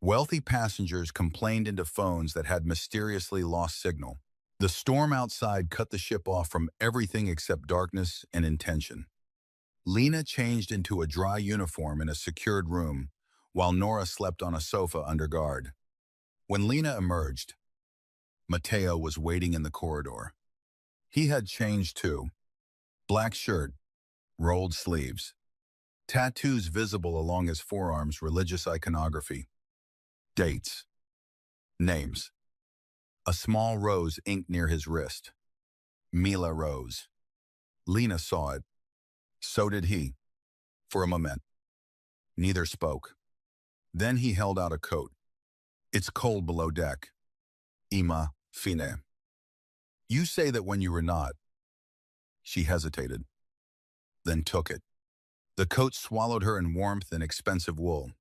Wealthy passengers complained into phones that had mysteriously lost signal. The storm outside cut the ship off from everything except darkness and intention. Lena changed into a dry uniform in a secured room, while Nora slept on a sofa under guard. When Lena emerged, Matteo was waiting in the corridor. He had changed too. Black shirt, rolled sleeves, tattoos visible along his forearms, religious iconography. Dates. Names. A small rose inked near his wrist. Mila Rose. Lena saw it. So did he. For a moment. Neither spoke. Then he held out a coat. It's cold below deck. Ima, fine. You say that when you were not. She hesitated. Then took it. The coat swallowed her in warmth and expensive wool.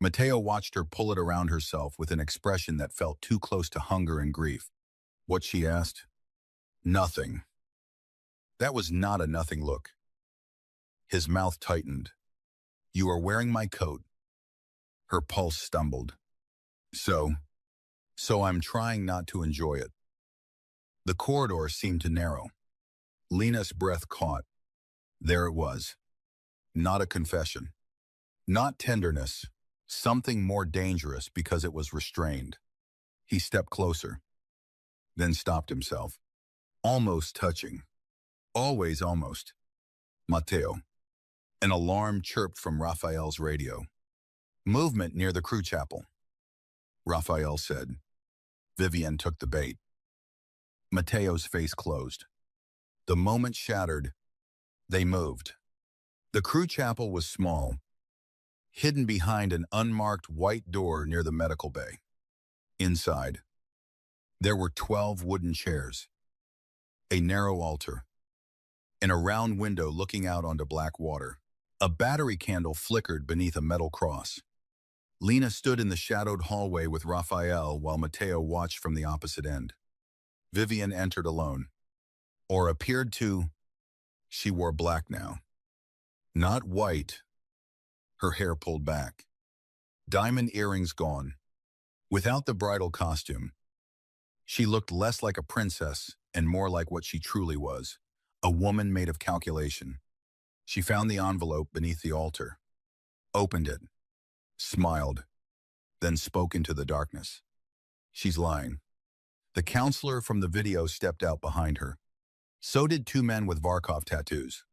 Matteo watched her pull it around herself with an expression that felt too close to hunger and grief. What, she asked? Nothing. That was not a nothing look. His mouth tightened. You are wearing my coat. Her pulse stumbled. So I'm trying not to enjoy it. The corridor seemed to narrow. Lena's breath caught. There it was. Not a confession. Not tenderness. Something more dangerous because it was restrained. He stepped closer, then stopped himself. Almost touching. Always almost. Matteo. An alarm chirped from Raphael's radio. Movement near the crew chapel. Raphael said. Vivian took the bait. Matteo's face closed. The moment shattered. They moved. The crew chapel was small, hidden behind an unmarked white door near the medical bay. Inside, there were 12 wooden chairs, a narrow altar, and a round window looking out onto black water. A battery candle flickered beneath a metal cross. Lena stood in the shadowed hallway with Raphael while Matteo watched from the opposite end. Vivian entered alone, or appeared to. She wore black now. Not white. Her hair pulled back. Diamond earrings gone. Without the bridal costume, she looked less like a princess and more like what she truly was, a woman made of calculation. She found the envelope beneath the altar, opened it, smiled, then spoke into the darkness. She's lying. The counselor from the video stepped out behind her. So did two men with Varkov tattoos.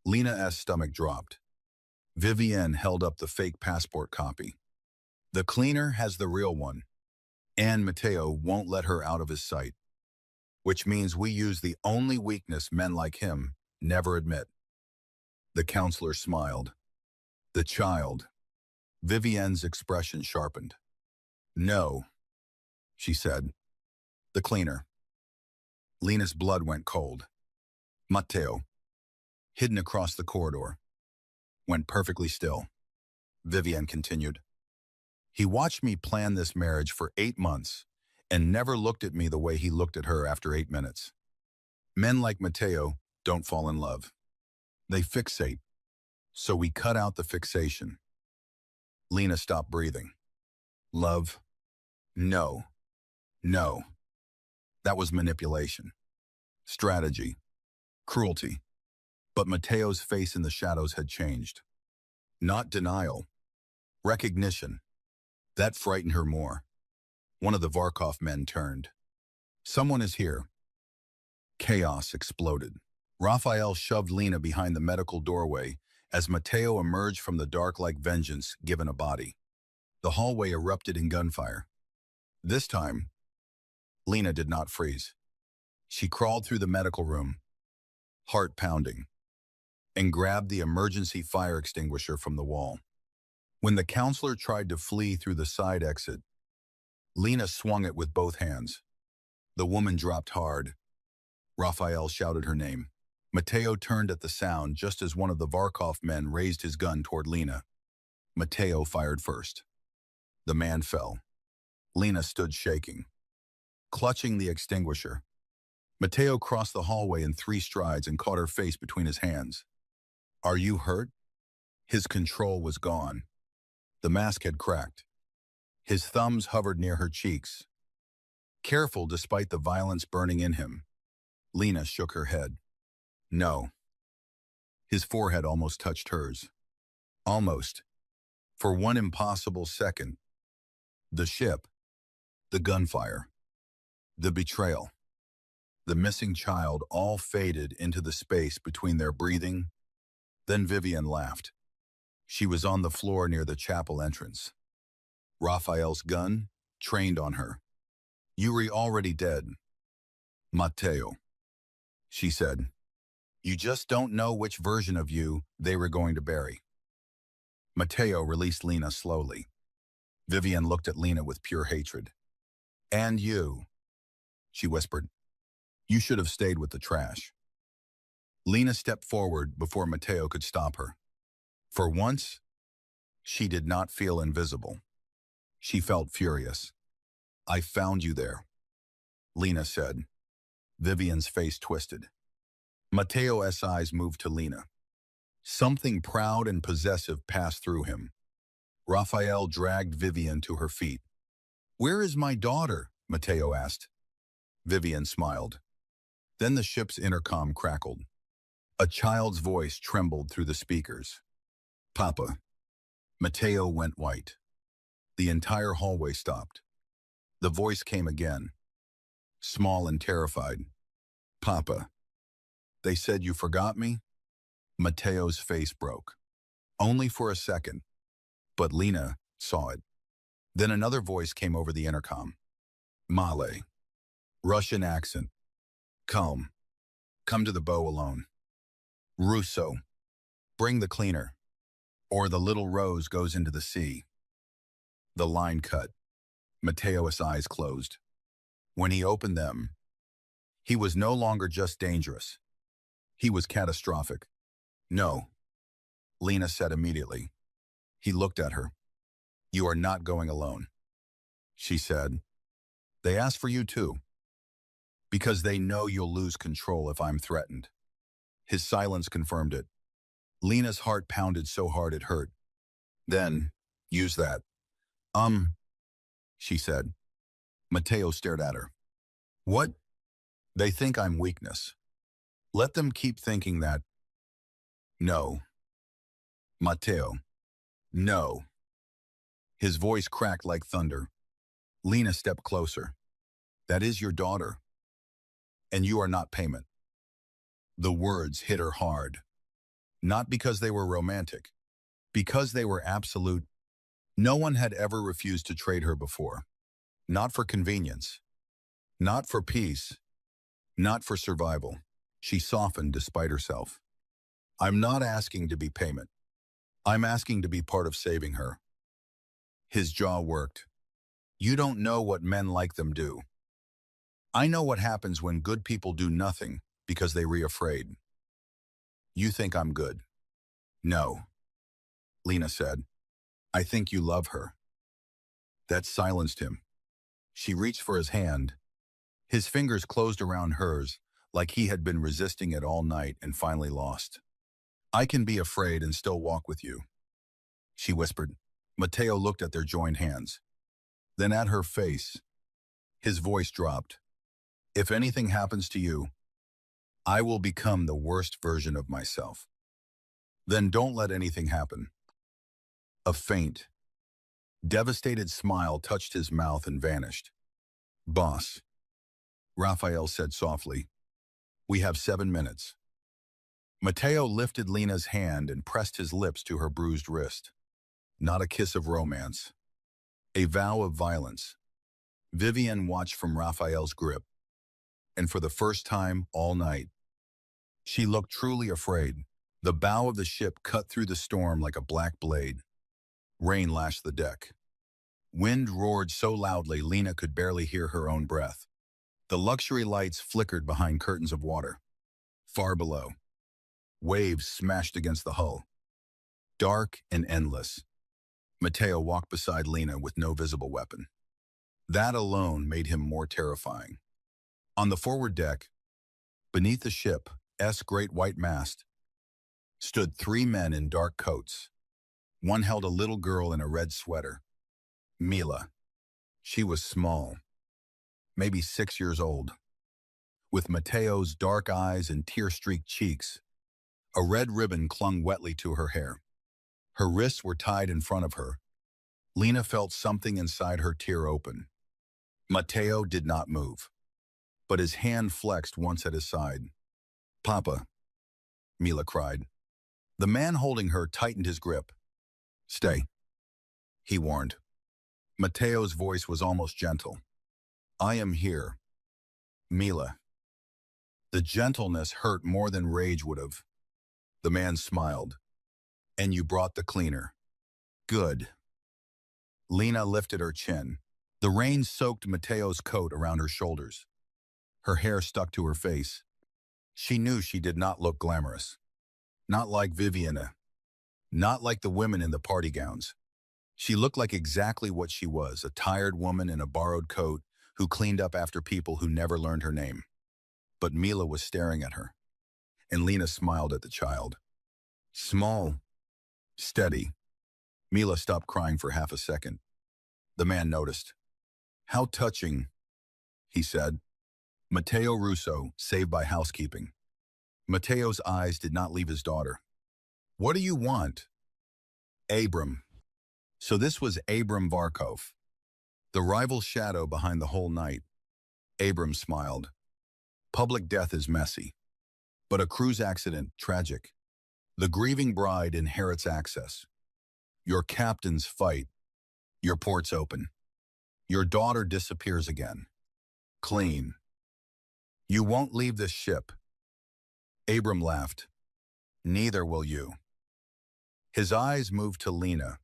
Lena's stomach dropped. Vivienne held up the fake passport copy. The cleaner has the real one, and Matteo won't let her out of his sight, which means we use the only weakness men like him never admit. The counselor smiled. The child. Vivienne's expression sharpened. No, she said. The cleaner. Lena's blood went cold. Matteo, hidden across the corridor, went perfectly still. Vivienne continued. He watched me plan this marriage for 8 months and never looked at me the way he looked at her after 8 minutes. Men like Matteo don't fall in love. They fixate. So we cut out the fixation. Lena stopped breathing. Love? No. No. That was manipulation. Strategy. Cruelty. But Matteo's face in the shadows had changed. Not denial. Recognition. That frightened her more. One of the Varkov men turned. Someone is here. Chaos exploded. Raphael shoved Lena behind the medical doorway as Matteo emerged from the dark like vengeance given a body. The hallway erupted in gunfire. This time, Lena did not freeze. She crawled through the medical room, heart pounding, and grabbed the emergency fire extinguisher from the wall. When the counselor tried to flee through the side exit, Lena swung it with both hands. The woman dropped hard. Raphael shouted her name. Matteo turned at the sound just as one of the Varkov men raised his gun toward Lena. Matteo fired first. The man fell. Lena stood shaking, clutching the extinguisher. Matteo crossed the hallway in 3 strides and caught her face between his hands. Are you hurt? His control was gone. The mask had cracked. His thumbs hovered near her cheeks. Careful despite the violence burning in him, Lena shook her head. No. His forehead almost touched hers. Almost. For one impossible second. The ship. The gunfire. The betrayal. The missing child all faded into the space between their breathing. Then Vivian laughed. She was on the floor near the chapel entrance. Raphael's gun trained on her. Yuri already dead. Matteo, she said. You just don't know which version of you they were going to bury. Matteo released Lena slowly. Vivian looked at Lena with pure hatred. And you, she whispered. You should have stayed with the trash. Lena stepped forward before Matteo could stop her. For once, she did not feel invisible. She felt furious. I found you there, Lena said. Vivian's face twisted. Mateo's eyes moved to Lena. Something proud and possessive passed through him. Raphael dragged Vivian to her feet. Where is my daughter? Mateo asked. Vivian smiled. Then the ship's intercom crackled. A child's voice trembled through the speakers. Papa. Mateo went white. The entire hallway stopped. The voice came again, small and terrified. Papa. They said you forgot me? Mateo's face broke. Only for a second, but Lena saw it. Then another voice came over the intercom. Malay. Russian accent. Calm. Come to the bow alone. Russo. Bring the cleaner, or the little rose goes into the sea. The line cut. Mateo's eyes closed. When he opened them, he was no longer just dangerous. He was catastrophic. No, Lena said immediately. He looked at her. You are not going alone, she said. They asked for you too, because they know you'll lose control if I'm threatened. His silence confirmed it. Lena's heart pounded so hard it hurt. Then, use that. She said. Mateo stared at her. What? They think I'm weakness. Let them keep thinking that. No. Mateo. No. His voice cracked like thunder. Lena stepped closer. That is your daughter. And you are not payment. The words hit her hard. Not because they were romantic. Because they were absolute. No one had ever refused to trade her before. Not for convenience. Not for peace. Not for survival. She softened despite herself. I'm not asking to be payment. I'm asking to be part of saving her. His jaw worked. You don't know what men like them do. I know what happens when good people do nothing because they re-afraid. You think I'm good? No, Lena said. I think you love her. That silenced him. She reached for his hand. His fingers closed around hers, like he had been resisting it all night and finally lost. I can be afraid and still walk with you, she whispered. Mateo looked at their joined hands. Then at her face. His voice dropped. If anything happens to you, I will become the worst version of myself. Then don't let anything happen. A faint, devastated smile touched his mouth and vanished. Boss, Raphael said softly, we have 7 minutes. Mateo lifted Lena's hand and pressed his lips to her bruised wrist. Not a kiss of romance. A vow of violence. Vivian watched from Raphael's grip, and for the first time all night, she looked truly afraid. The bow of the ship cut through the storm like a black blade. Rain lashed the deck. Wind roared so loudly Lena could barely hear her own breath. The luxury lights flickered behind curtains of water. Far below, waves smashed against the hull. Dark and endless. Mateo walked beside Lena with no visible weapon. That alone made him more terrifying. On the forward deck, beneath the ship's great white mast, stood 3 men in dark coats. One held a little girl in a red sweater. Mila. She was small, maybe 6 years old. With Mateo's dark eyes and tear-streaked cheeks, a red ribbon clung wetly to her hair. Her wrists were tied in front of her. Lena felt something inside her tear open. Mateo did not move, but his hand flexed once at his side. Papa, Mila cried. The man holding her tightened his grip. Stay, he warned. Mateo's voice was almost gentle. I am here, Mila. The gentleness hurt more than rage would have. The man smiled. And you brought the cleaner. Good. Lena lifted her chin. The rain soaked Mateo's coat around her shoulders. Her hair stuck to her face. She knew she did not look glamorous. Not like Viviana. Not like the women in the party gowns. She looked like exactly what she was, a tired woman in a borrowed coat who cleaned up after people who never learned her name. But Mila was staring at her, and Lena smiled at the child. Small, steady. Mila stopped crying for half a second. The man noticed. How touching, he said. Matteo Russo, saved by housekeeping. Matteo's eyes did not leave his daughter. What do you want? Abram. So this was Abram Varkov, the rival shadow behind the whole night. Abram smiled. Public death is messy, but a cruise accident, tragic. The grieving bride inherits access. Your captains fight. Your ports open. Your daughter disappears again. Clean. You won't leave this ship. Abram laughed. Neither will you. His eyes moved to Lena.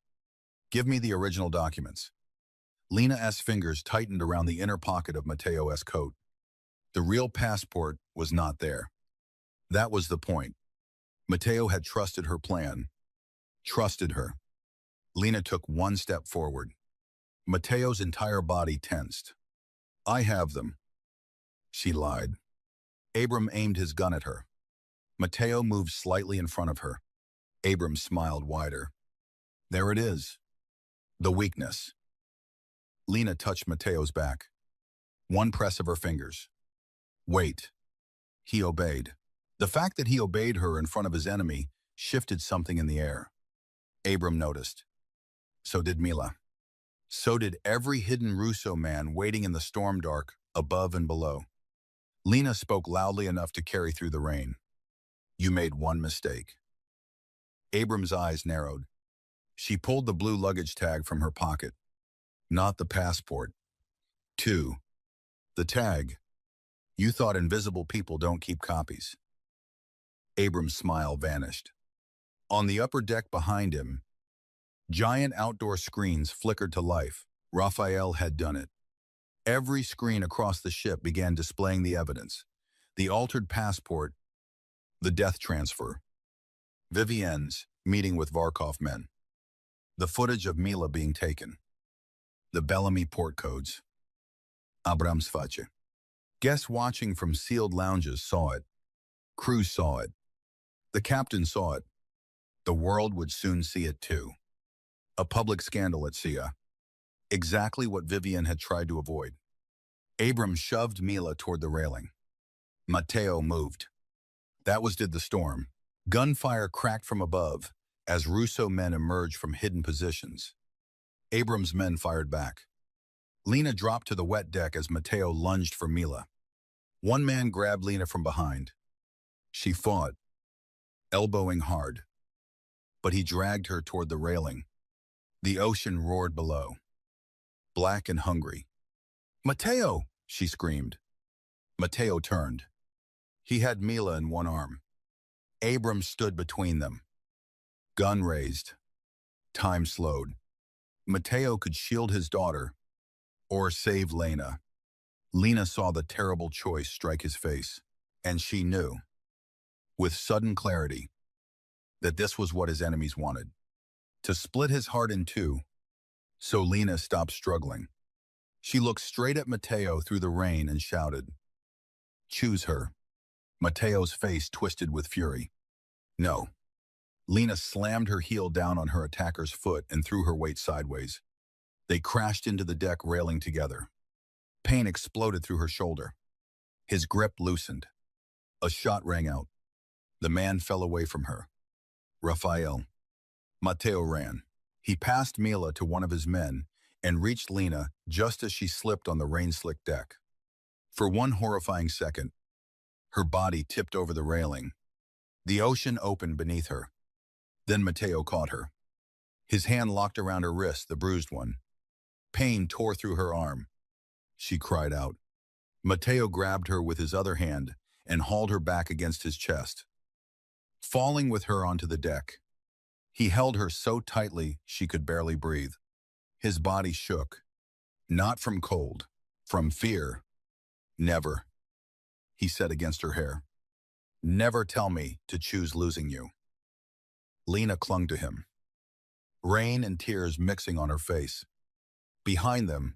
Give me the original documents. Lena's fingers tightened around the inner pocket of Matteo's coat. The real passport was not there. That was the point. Matteo had trusted her plan. Trusted her. Lena took one step forward. Matteo's entire body tensed. I have them. She lied. Abram aimed his gun at her. Matteo moved slightly in front of her. Abram smiled wider. There it is. The weakness. Lena touched Matteo's back. One press of her fingers. Wait. He obeyed. The fact that he obeyed her in front of his enemy shifted something in the air. Abram noticed. So did Mila. So did every hidden Russo man waiting in the storm dark, above and below. Lena spoke loudly enough to carry through the rain. You made one mistake. Abram's eyes narrowed. She pulled the blue luggage tag from her pocket. Not the passport. 2. The tag. You thought invisible people don't keep copies. Abram's smile vanished. On the upper deck behind him, giant outdoor screens flickered to life. Raphael had done it. Every screen across the ship began displaying the evidence. The altered passport, the death transfer, Vivienne's meeting with Varkov men, the footage of Mila being taken, the Bellamy port codes. Abram's face. Guests watching from sealed lounges saw it. Crews saw it. The captain saw it. The world would soon see it too. A public scandal at Sia. Exactly what Vivienne had tried to avoid. Abram shoved Mila toward the railing. Matteo moved. That was did the storm. Gunfire cracked from above as Russo men emerged from hidden positions. Abram's men fired back. Lena dropped to the wet deck as Matteo lunged for Mila. One man grabbed Lena from behind. She fought, elbowing hard. But he dragged her toward the railing. The ocean roared below, black and hungry. Matteo, she screamed. Matteo turned. He had Mila in one arm. Abram stood between them. Gun raised. Time slowed. Matteo could shield his daughter or save Lena. Lena saw the terrible choice strike his face, and she knew, with sudden clarity, that this was what his enemies wanted. To split his heart in two, so Lena stopped struggling. She looked straight at Matteo through the rain and shouted, "Choose her." Matteo's face twisted with fury. No. Lena slammed her heel down on her attacker's foot and threw her weight sideways. They crashed into the deck railing together. Pain exploded through her shoulder. His grip loosened. A shot rang out. The man fell away from her. Raphael. Matteo ran. He passed Mila to one of his men and reached Lena just as she slipped on the rain-slicked deck. For one horrifying second, her body tipped over the railing. The ocean opened beneath her. Then Matteo caught her. His hand locked around her wrist, the bruised one. Pain tore through her arm. She cried out. Matteo grabbed her with his other hand and hauled her back against his chest. Falling with her onto the deck, he held her so tightly she could barely breathe. His body shook. Not from cold, from fear. Never, he said against her hair. Never tell me to choose losing you. Lena clung to him, rain and tears mixing on her face. Behind them,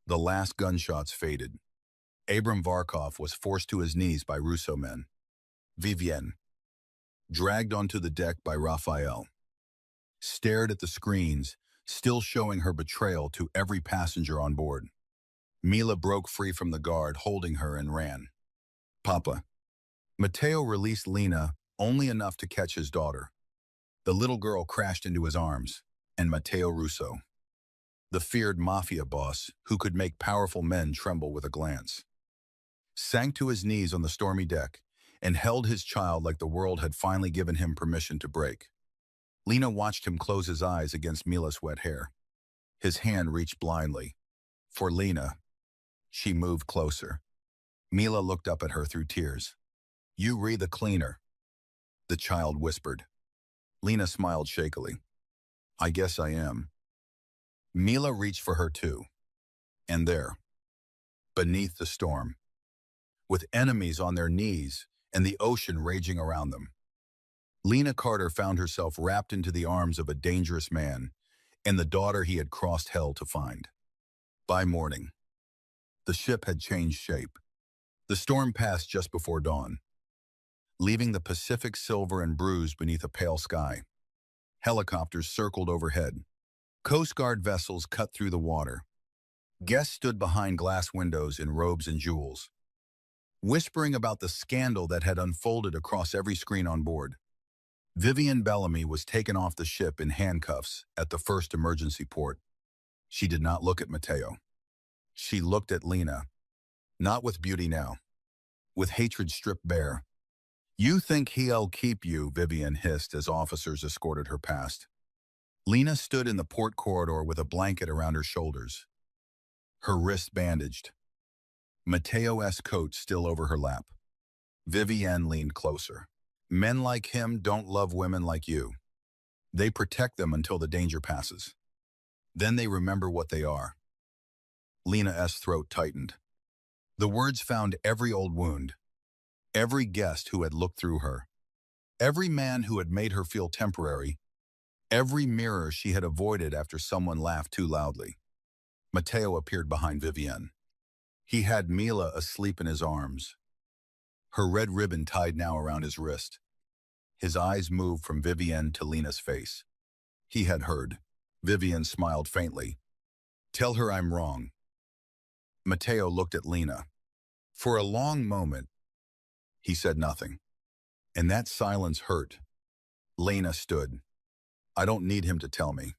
the last gunshots faded. Abram Varkov was forced to his knees by Russo men. Vivienne, dragged onto the deck by Raphael, stared at the screens, still showing her betrayal to every passenger on board. Mila broke free from the guard, holding her, and ran. Papa. Matteo released Lena only enough to catch his daughter. The little girl crashed into his arms, and Matteo Russo, the feared Mafia boss who could make powerful men tremble with a glance, sank to his knees on the stormy deck and held his child like the world had finally given him permission to break. Lena watched him close his eyes against Mila's wet hair. His hand reached blindly. For Lena, she moved closer. Mila looked up at her through tears. "You re the cleaner," the child whispered. Lena smiled shakily. "I guess I am." Mila reached for her too. And there, beneath the storm, with enemies on their knees and the ocean raging around them, Lena Carter found herself wrapped into the arms of a dangerous man and the daughter he had crossed hell to find. By morning, the ship had changed shape. The storm passed just before dawn, leaving the Pacific silver and bruised beneath a pale sky. Helicopters circled overhead. Coast Guard vessels cut through the water. Guests stood behind glass windows in robes and jewels, whispering about the scandal that had unfolded across every screen on board. Vivienne Bellamy was taken off the ship in handcuffs at the first emergency port. She did not look at Matteo. She looked at Lena, not with beauty now, with hatred stripped bare. "You think he'll keep you," Vivienne hissed as officers escorted her past. Lena stood in the port corridor with a blanket around her shoulders, her wrists bandaged, Matteo's coat still over her lap. Vivienne leaned closer. "Men like him don't love women like you. They protect them until the danger passes. Then they remember what they are." Lena's throat tightened. The words found every old wound, every guest who had looked through her, every man who had made her feel temporary, every mirror she had avoided after someone laughed too loudly. Matteo appeared behind Vivienne. He had Mila asleep in his arms, her red ribbon tied now around his wrist. His eyes moved from Vivienne to Lena's face. He had heard. Vivienne smiled faintly. "Tell her I'm wrong." Matteo looked at Lena. For a long moment, he said nothing. And that silence hurt. Lena stood. "I don't need him to tell me."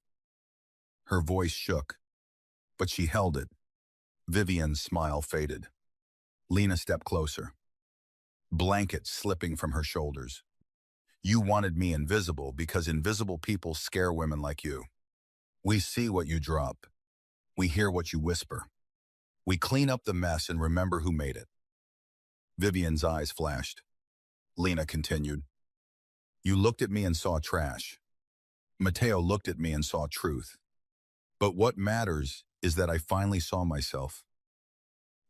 Her voice shook, but she held it. Vivienne's smile faded. Lena stepped closer, blanket slipping from her shoulders. "You wanted me invisible because invisible people scare women like you. We see what you drop. We hear what you whisper. We clean up the mess and remember who made it." Vivienne's eyes flashed. Lena continued. "You looked at me and saw trash. Matteo looked at me and saw truth. But what matters is that I finally saw myself."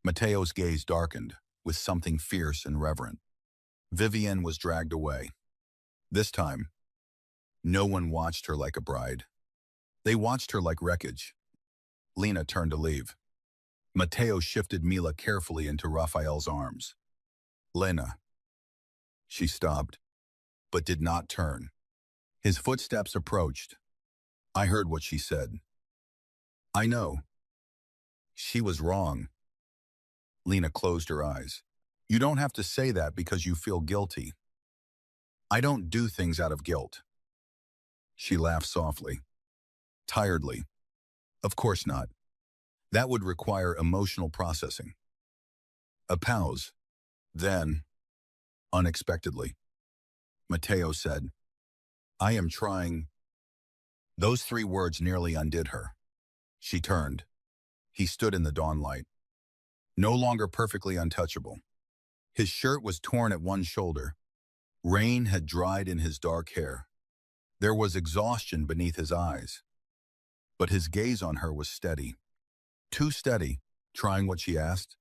Matteo's gaze darkened with something fierce and reverent. Vivienne was dragged away. This time, no one watched her like a bride. They watched her like wreckage. Lena turned to leave. Matteo shifted Mila carefully into Raphael's arms. "Lena." She stopped, but did not turn. His footsteps approached. "I heard what she said. I know. She was wrong." Lena closed her eyes. "You don't have to say that because you feel guilty. I don't do things out of guilt." She laughed softly, tiredly. "Of course not. That would require emotional processing." A pause. Then, unexpectedly, Matteo said, "I am trying." Those 3 words nearly undid her. She turned. He stood in the dawn light, no longer perfectly untouchable. His shirt was torn at one shoulder. Rain had dried in his dark hair. There was exhaustion beneath his eyes. But his gaze on her was steady. Too steady, trying what she asked.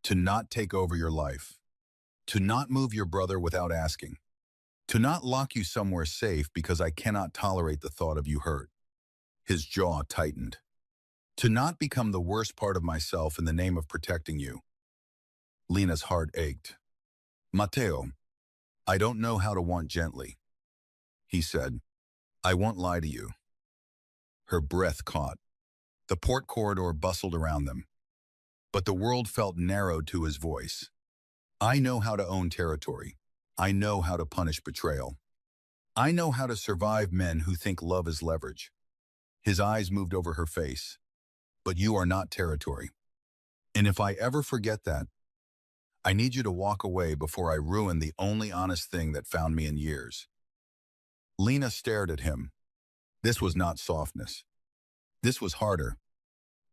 "To not take over your life. To not move your brother without asking. To not lock you somewhere safe because I cannot tolerate the thought of you hurt. His jaw tightened. To not become the worst part of myself in the name of protecting you. Lena's heart ached. Mateo, I don't know how to want gently. He said, I won't lie to you. Her breath caught. The port corridor bustled around them. But the world felt narrowed to his voice. I know how to own territory. I know how to punish betrayal. I know how to survive men who think love is leverage. His eyes moved over her face. But you are not territory. And if I ever forget that, I need you to walk away before I ruin the only honest thing that found me in years. Lena stared at him. This was not softness. This was harder.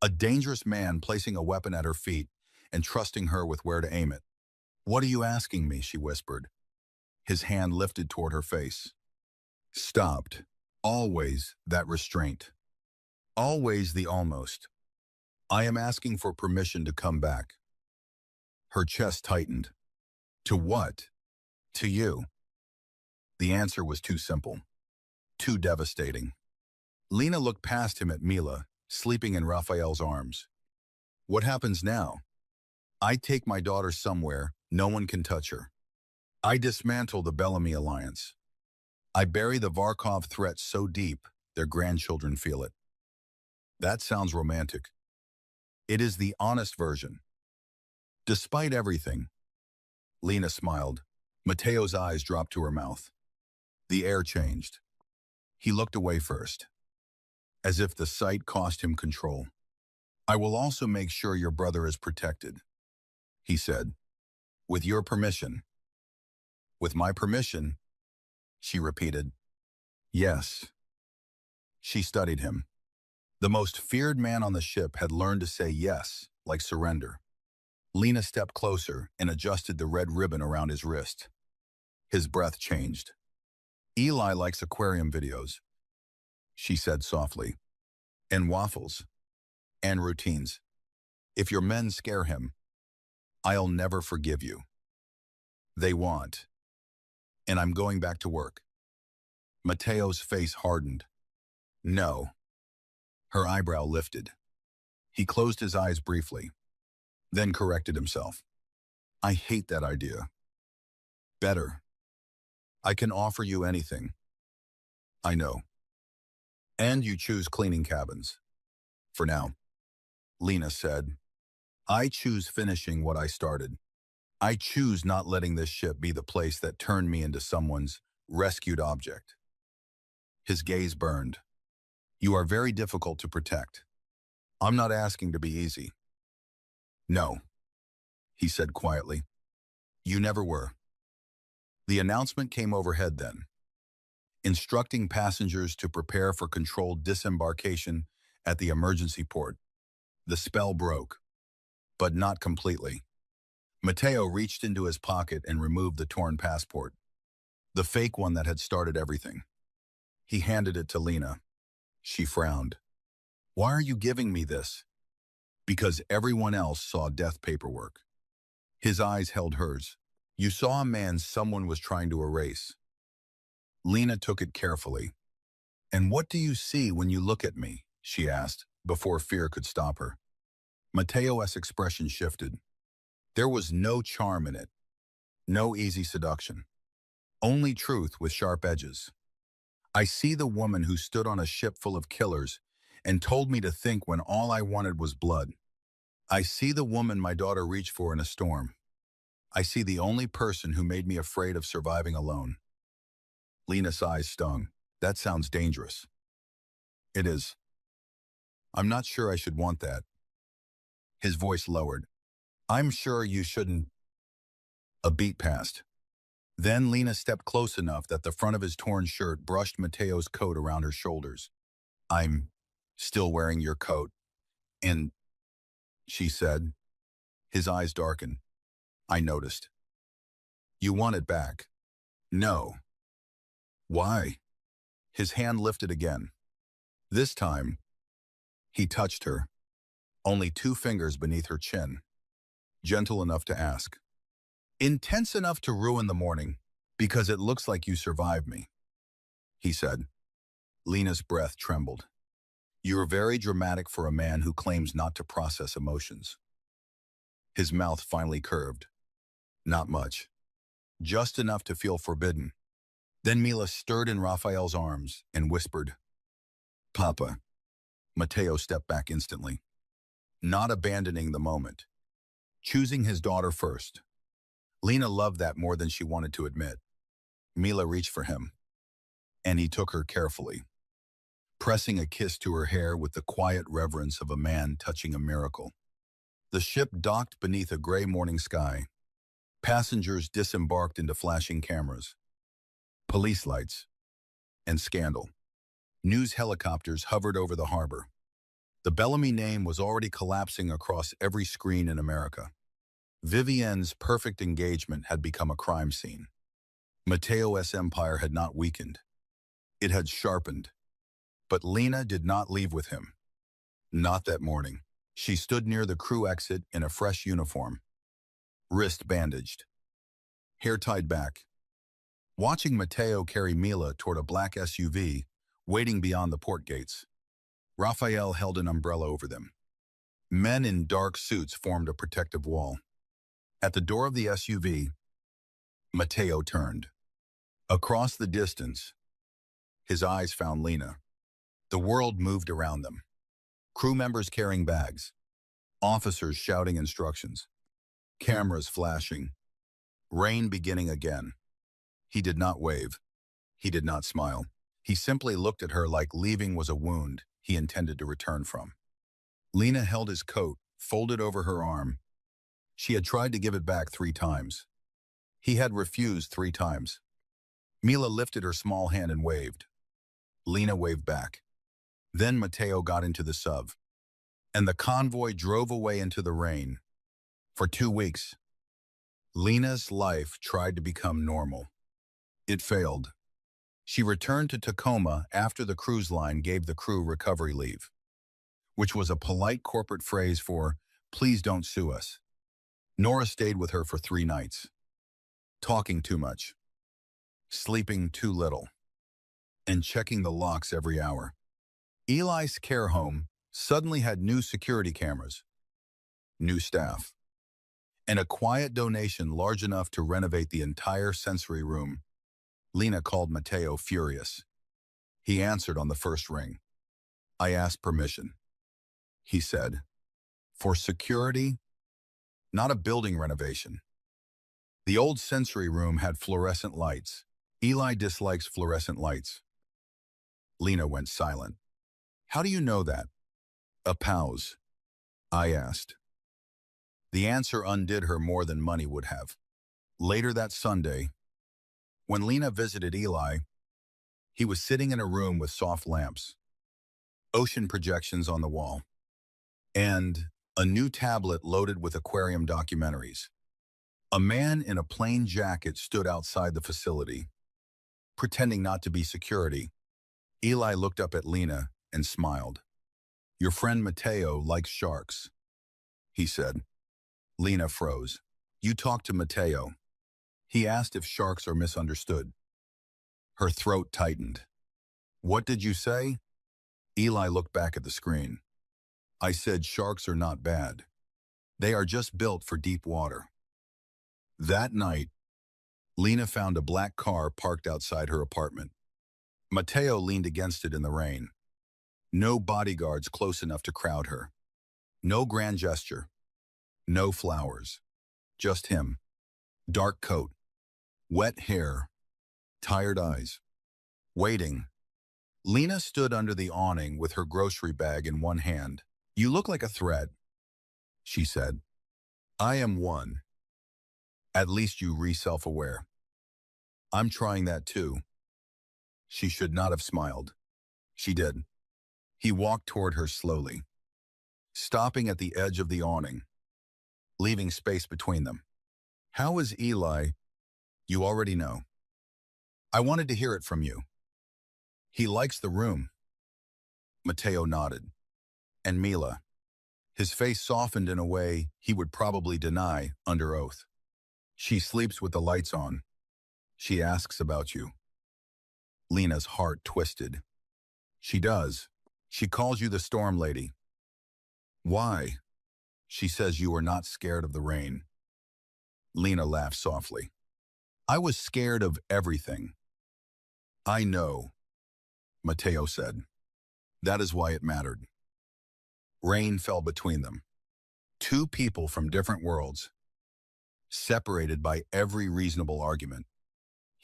A dangerous man placing a weapon at her feet and trusting her with where to aim it. What are you asking me? She whispered. His hand lifted toward her face. Stopped. Always that restraint. Always the almost. I am asking for permission to come back. Her chest tightened. To what? To you. The answer was too simple. Too devastating. Lena looked past him at Mila, sleeping in Raphael's arms. What happens now? I take my daughter somewhere, no one can touch her. I dismantle the Bellamy alliance. I bury the Varkov threat so deep, their grandchildren feel it. That sounds romantic. It is the honest version. Despite everything, Lena smiled. Mateo's eyes dropped to her mouth. The air changed. He looked away first, as if the sight cost him control. I will also make sure your brother is protected, he said. With your permission. With my permission, she repeated. Yes. She studied him. The most feared man on the ship had learned to say yes, like surrender. Lena stepped closer and adjusted the red ribbon around his wrist. His breath changed. Eli likes aquarium videos, she said softly. And waffles. And routines. If your men scare him, I'll never forgive you. They want. And I'm going back to work. Mateo's face hardened. No. Her eyebrow lifted. He closed his eyes briefly, then corrected himself. I hate that idea. Better. I can offer you anything. I know. And you choose cleaning cabins. For now. Lena said. I choose finishing what I started. I choose not letting this ship be the place that turned me into someone's rescued object. His gaze burned. You are very difficult to protect. I'm not asking to be easy. No, he said quietly. You never were. The announcement came overhead then, instructing passengers to prepare for controlled disembarkation at the emergency port. The spell broke, but not completely. Mateo reached into his pocket and removed the torn passport, the fake one that had started everything. He handed it to Lena. She frowned. Why are you giving me this? Because everyone else saw death paperwork. His eyes held hers. You saw a man someone was trying to erase. Lena took it carefully. And what do you see when you look at me? She asked, before fear could stop her. Mateo's expression shifted. There was no charm in it. No easy seduction. Only truth with sharp edges. I see the woman who stood on a ship full of killers and told me to think when all I wanted was blood. I see the woman my daughter reached for in a storm. I see the only person who made me afraid of surviving alone. Lena's eyes stung. That sounds dangerous. It is. I'm not sure I should want that. His voice lowered. I'm sure you shouldn't. A beat passed. Then Lena stepped close enough that the front of his torn shirt brushed Mateo's coat around her shoulders. I'm still wearing your coat. And, she said. His eyes darkened. I noticed. You want it back? No. Why? His hand lifted again. This time, he touched her, only 2 fingers beneath her chin, gentle enough to ask. Intense enough to ruin the morning, Because it looks like you survived me, he said. Lena's breath trembled. You're very dramatic for a man who claims not to process emotions. His mouth finally curved. Not much. Just enough to feel forbidden. Then Mila stirred in Raphael's arms and whispered, Papa. Mateo stepped back instantly, not abandoning the moment, choosing his daughter first. Lena loved that more than she wanted to admit. Mila reached for him, and he took her carefully, pressing a kiss to her hair with the quiet reverence of a man touching a miracle. The ship docked beneath a gray morning sky. Passengers disembarked into flashing cameras, police lights, and scandal. News helicopters hovered over the harbor. The Bellamy name was already collapsing across every screen in America. Vivienne's perfect engagement had become a crime scene. Mateo's empire had not weakened. It had sharpened. But Lena did not leave with him. Not that morning. She stood near the crew exit in a fresh uniform, wrist bandaged, hair tied back, watching Mateo carry Mila toward a black SUV waiting beyond the port gates. Raphael held an umbrella over them. Men in dark suits formed a protective wall. At the door of the SUV, Mateo turned. Across the distance, his eyes found Lena. The world moved around them. Crew members carrying bags, officers shouting instructions, cameras flashing, rain beginning again. He did not wave. He did not smile. He simply looked at her like leaving was a wound he intended to return from. Lena held his coat, folded over her arm. She had tried to give it back 3 times. He had refused 3 times. Mila lifted her small hand and waved. Lena waved back. Then Mateo got into the sub, and the convoy drove away into the rain. For 2 weeks, Lena's life tried to become normal. It failed. She returned to Tacoma after the cruise line gave the crew recovery leave, which was a polite corporate phrase for, please don't sue us. Nora stayed with her for 3 nights, talking too much, sleeping too little, and checking the locks every hour. Eli's care home suddenly had new security cameras, new staff, and a quiet donation large enough to renovate the entire sensory room. Lena called Mateo furious. He answered on the first ring. I asked permission, he said, for security, not a building renovation. The old sensory room had fluorescent lights. Eli dislikes fluorescent lights. Lena went silent. How do you know that? A pause, I asked. The answer undid her more than money would have. Later that Sunday, when Lena visited Eli, he was sitting in a room with soft lamps, ocean projections on the wall, and a new tablet loaded with aquarium documentaries. A man in a plain jacket stood outside the facility, pretending not to be security. Eli looked up at Lena and smiled. Your friend Mateo likes sharks, he said. Lena froze. You talked to Mateo. He asked if sharks are misunderstood. Her throat tightened. What did you say? Eli looked back at the screen. I said sharks are not bad. They are just built for deep water. That night, Lena found a black car parked outside her apartment. Mateo leaned against it in the rain. No bodyguards close enough to crowd her. No grand gesture. No flowers. Just him. Dark coat. Wet hair. Tired eyes. Waiting. Lena stood under the awning with her grocery bag in one hand. You look like a threat, she said. I am one. At least you self-aware. I'm trying that too. She should not have smiled. She did. He walked toward her slowly, stopping at the edge of the awning, leaving space between them. How is Eli? You already know. I wanted to hear it from you. He likes the room. Mateo nodded. And Mila. His face softened in a way he would probably deny under oath. She sleeps with the lights on. She asks about you. Lena's heart twisted. She does. She calls you the storm lady. Why? She says you are not scared of the rain. Lena laughs softly. I was scared of everything. I know, Mateo said. That is why it mattered. Rain fell between them. Two people from different worlds, separated by every reasonable argument.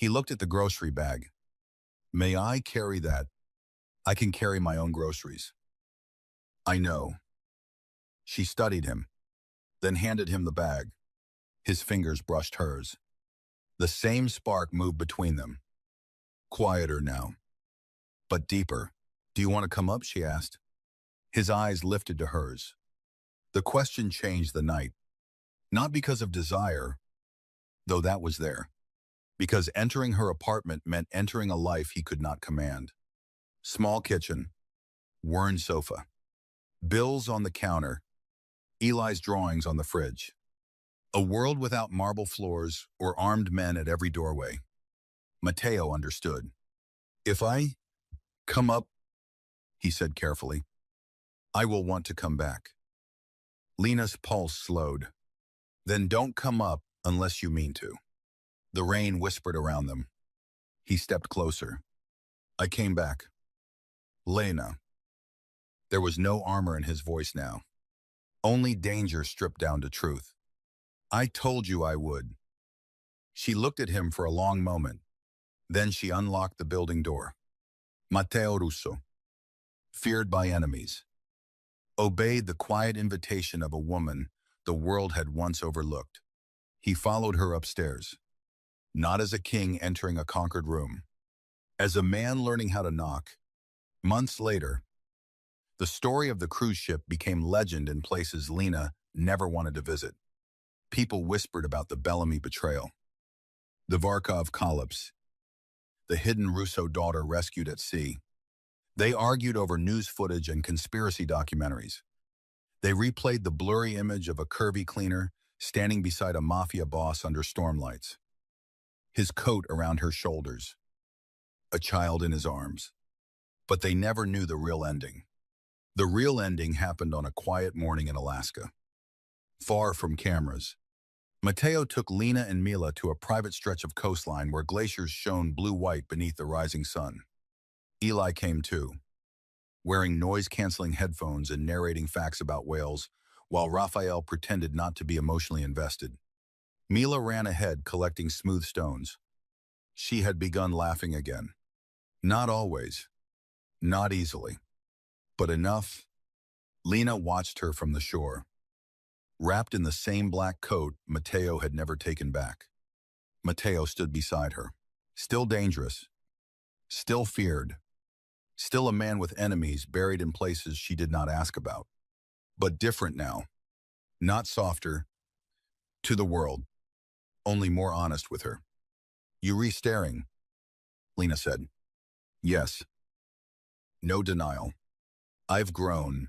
He looked at the grocery bag. May I carry that? I can carry my own groceries. I know. She studied him, then handed him the bag. His fingers brushed hers. The same spark moved between them. Quieter now, but deeper. Do you want to come up? She asked. His eyes lifted to hers. The question changed the night. Not because of desire, though that was there. Because entering her apartment meant entering a life he could not command. Small kitchen, worn sofa, bills on the counter, Eli's drawings on the fridge. A world without marble floors or armed men at every doorway. Mateo understood. If I come up, he said carefully, I will want to come back. Lena's pulse slowed. Then don't come up unless you mean to. The rain whispered around them. He stepped closer. I came back. Lena. There was no armor in his voice now. Only danger stripped down to truth. I told you I would. She looked at him for a long moment. Then she unlocked the building door. Matteo Russo, feared by enemies, obeyed the quiet invitation of a woman the world had once overlooked. He followed her upstairs, not as a king entering a conquered room, as a man learning how to knock. Months later, the story of the cruise ship became legend in places Lena never wanted to visit. People whispered about the Bellamy betrayal, the Varkov collapse, the hidden Russo daughter rescued at sea. They argued over news footage and conspiracy documentaries. They replayed the blurry image of a curvy cleaner standing beside a mafia boss under stormlights, his coat around her shoulders, a child in his arms. But they never knew the real ending. The real ending happened on a quiet morning in Alaska. Far from cameras, Mateo took Lena and Mila to a private stretch of coastline where glaciers shone blue-white beneath the rising sun. Eli came too, wearing noise-canceling headphones and narrating facts about whales, while Raphael pretended not to be emotionally invested. Mila ran ahead, collecting smooth stones. She had begun laughing again. Not always, not easily, but enough. Lena watched her from the shore, wrapped in the same black coat Mateo had never taken back. Mateo stood beside her, still dangerous, still feared, still a man with enemies buried in places she did not ask about. But different now, not softer, to the world, only more honest with her. You re-staring, Lena said. Yes. No denial. I've grown.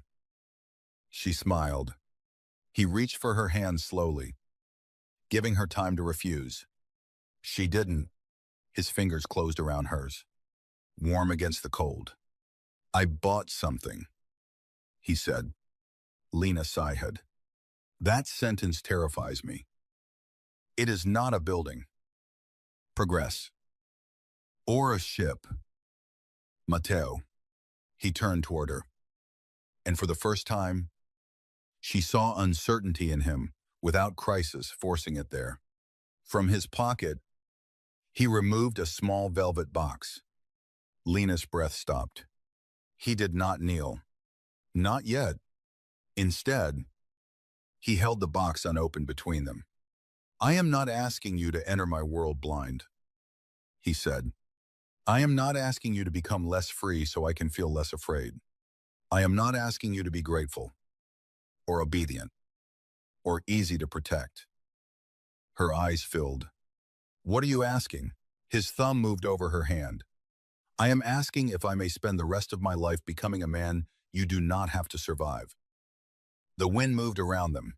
She smiled. He reached for her hand slowly, giving her time to refuse. She didn't. His fingers closed around hers, warm against the cold. I bought something, he said. Lena sighed. That sentence terrifies me. It is not a building. Progress. Or a ship. Mateo. He turned toward her. And for the first time, she saw uncertainty in him, without crisis forcing it there. From his pocket, he removed a small velvet box. Lena's breath stopped. He did not kneel. Not yet. Instead, he held the box unopened between them. I am not asking you to enter my world blind, he said. I am not asking you to become less free so I can feel less afraid. I am not asking you to be grateful, or obedient, or easy to protect. Her eyes filled. What are you asking? His thumb moved over her hand. I am asking if I may spend the rest of my life becoming a man you do not have to survive. The wind moved around them.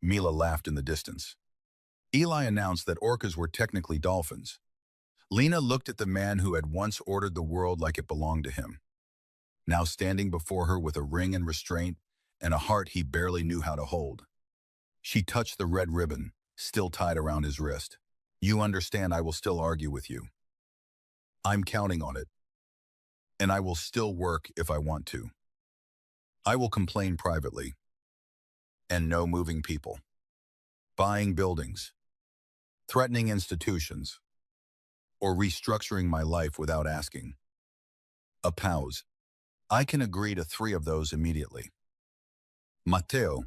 Mila laughed in the distance. Eli announced that orcas were technically dolphins, Lena looked at the man who had once ordered the world like it belonged to him, now standing before her with a ring and restraint and a heart he barely knew how to hold. She touched the red ribbon, still tied around his wrist. You understand I will still argue with you. I'm counting on it. And I will still work if I want to. I will complain privately. And no moving people. Buying buildings. Threatening institutions. Or restructuring my life without asking. A pause. I can agree to 3 of those immediately. Matteo.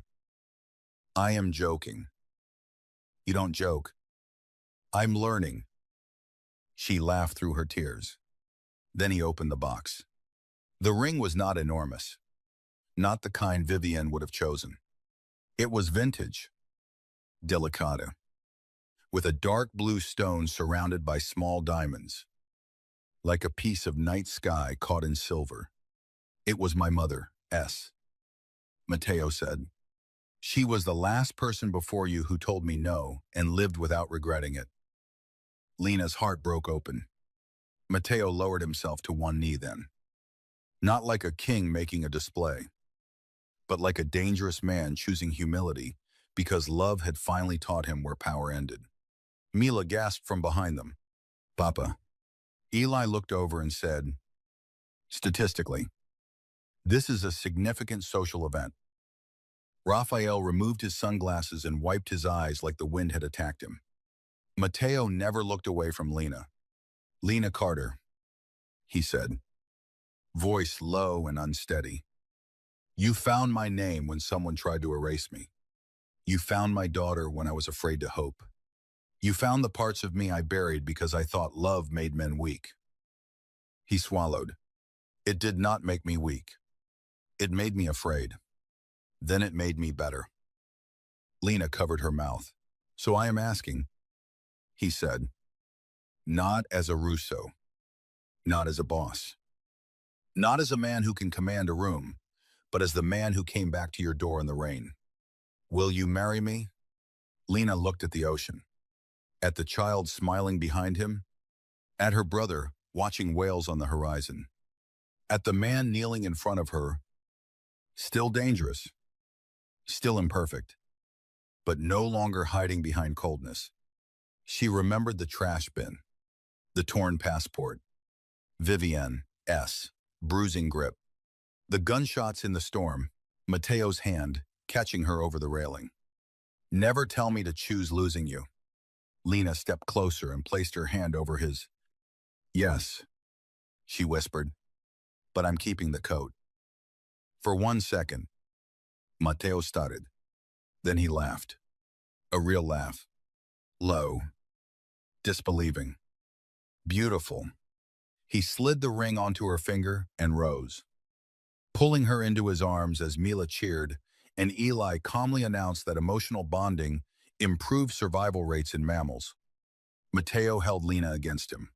I am joking. You don't joke. I'm learning. She laughed through her tears. Then he opened the box. The ring was not enormous. Not the kind Vivienne would have chosen. It was vintage. Delicata. With a dark blue stone surrounded by small diamonds. Like a piece of night sky caught in silver. It was my mother, S. Matteo said. She was the last person before you who told me no and lived without regretting it. Lena's heart broke open. Matteo lowered himself to one knee then. Not like a king making a display, but like a dangerous man choosing humility because love had finally taught him where power ended. Mila gasped from behind them. Papa. Eli looked over and said, statistically, this is a significant social event. Raphael removed his sunglasses and wiped his eyes like the wind had attacked him. Matteo never looked away from Lena. Lena Carter, he said, voice low and unsteady. You found my name when someone tried to erase me. You found my daughter when I was afraid to hope. You found the parts of me I buried because I thought love made men weak. He swallowed. It did not make me weak. It made me afraid. Then it made me better. Lena covered her mouth. So I am asking, he said, not as a Russo, not as a boss, not as a man who can command a room, but as the man who came back to your door in the rain. Will you marry me? Lena looked at the ocean, at the child smiling behind him, at her brother watching whales on the horizon, at the man kneeling in front of her, still dangerous, still imperfect, but no longer hiding behind coldness. She remembered the trash bin, the torn passport, Vivienne, S., bruising grip, the gunshots in the storm, Matteo's hand catching her over the railing. Never tell me to choose losing you. Lena stepped closer and placed her hand over his. Yes, she whispered, but I'm keeping the coat. For 1 second, Matteo started. Then he laughed. A real laugh. Low. Disbelieving. Beautiful. He slid the ring onto her finger and rose, pulling her into his arms as Mila cheered, and Eli calmly announced that emotional bonding improved survival rates in mammals. Matteo held Lena against him,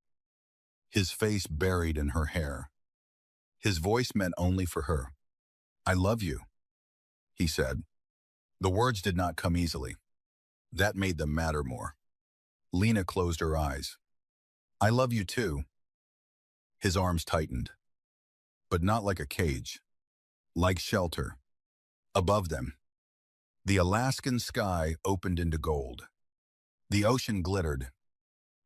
his face buried in her hair. His voice meant only for her. I love you, he said. The words did not come easily. That made them matter more. Lena closed her eyes. I love you too. His arms tightened, but not like a cage, like shelter. Above them, the Alaskan sky opened into gold. The ocean glittered.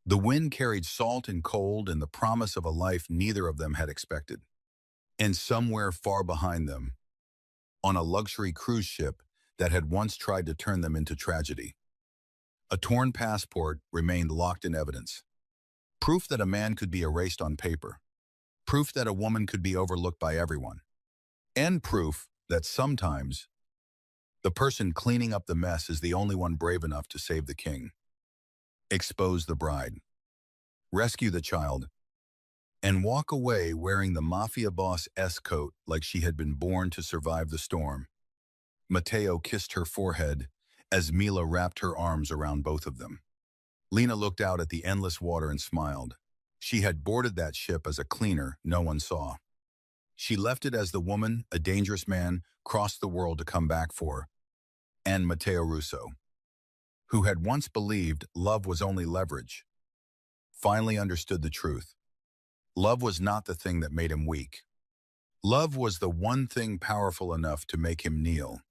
The wind carried salt and cold and the promise of a life neither of them had expected. And somewhere far behind them, on a luxury cruise ship that had once tried to turn them into tragedy, a torn passport remained locked in evidence. Proof that a man could be erased on paper. Proof that a woman could be overlooked by everyone. And proof that sometimes the person cleaning up the mess is the only one brave enough to save the king. Expose the bride. Rescue the child. And walk away wearing the Mafia boss S coat like she had been born to survive the storm. Matteo kissed her forehead as Mila wrapped her arms around both of them. Lena looked out at the endless water and smiled. She had boarded that ship as a cleaner no one saw. She left it as the woman, a dangerous man, crossed the world to come back for. And Matteo Russo, who had once believed love was only leverage. finally understood the truth. Love was not the thing that made him weak. Love was the one thing powerful enough to make him kneel.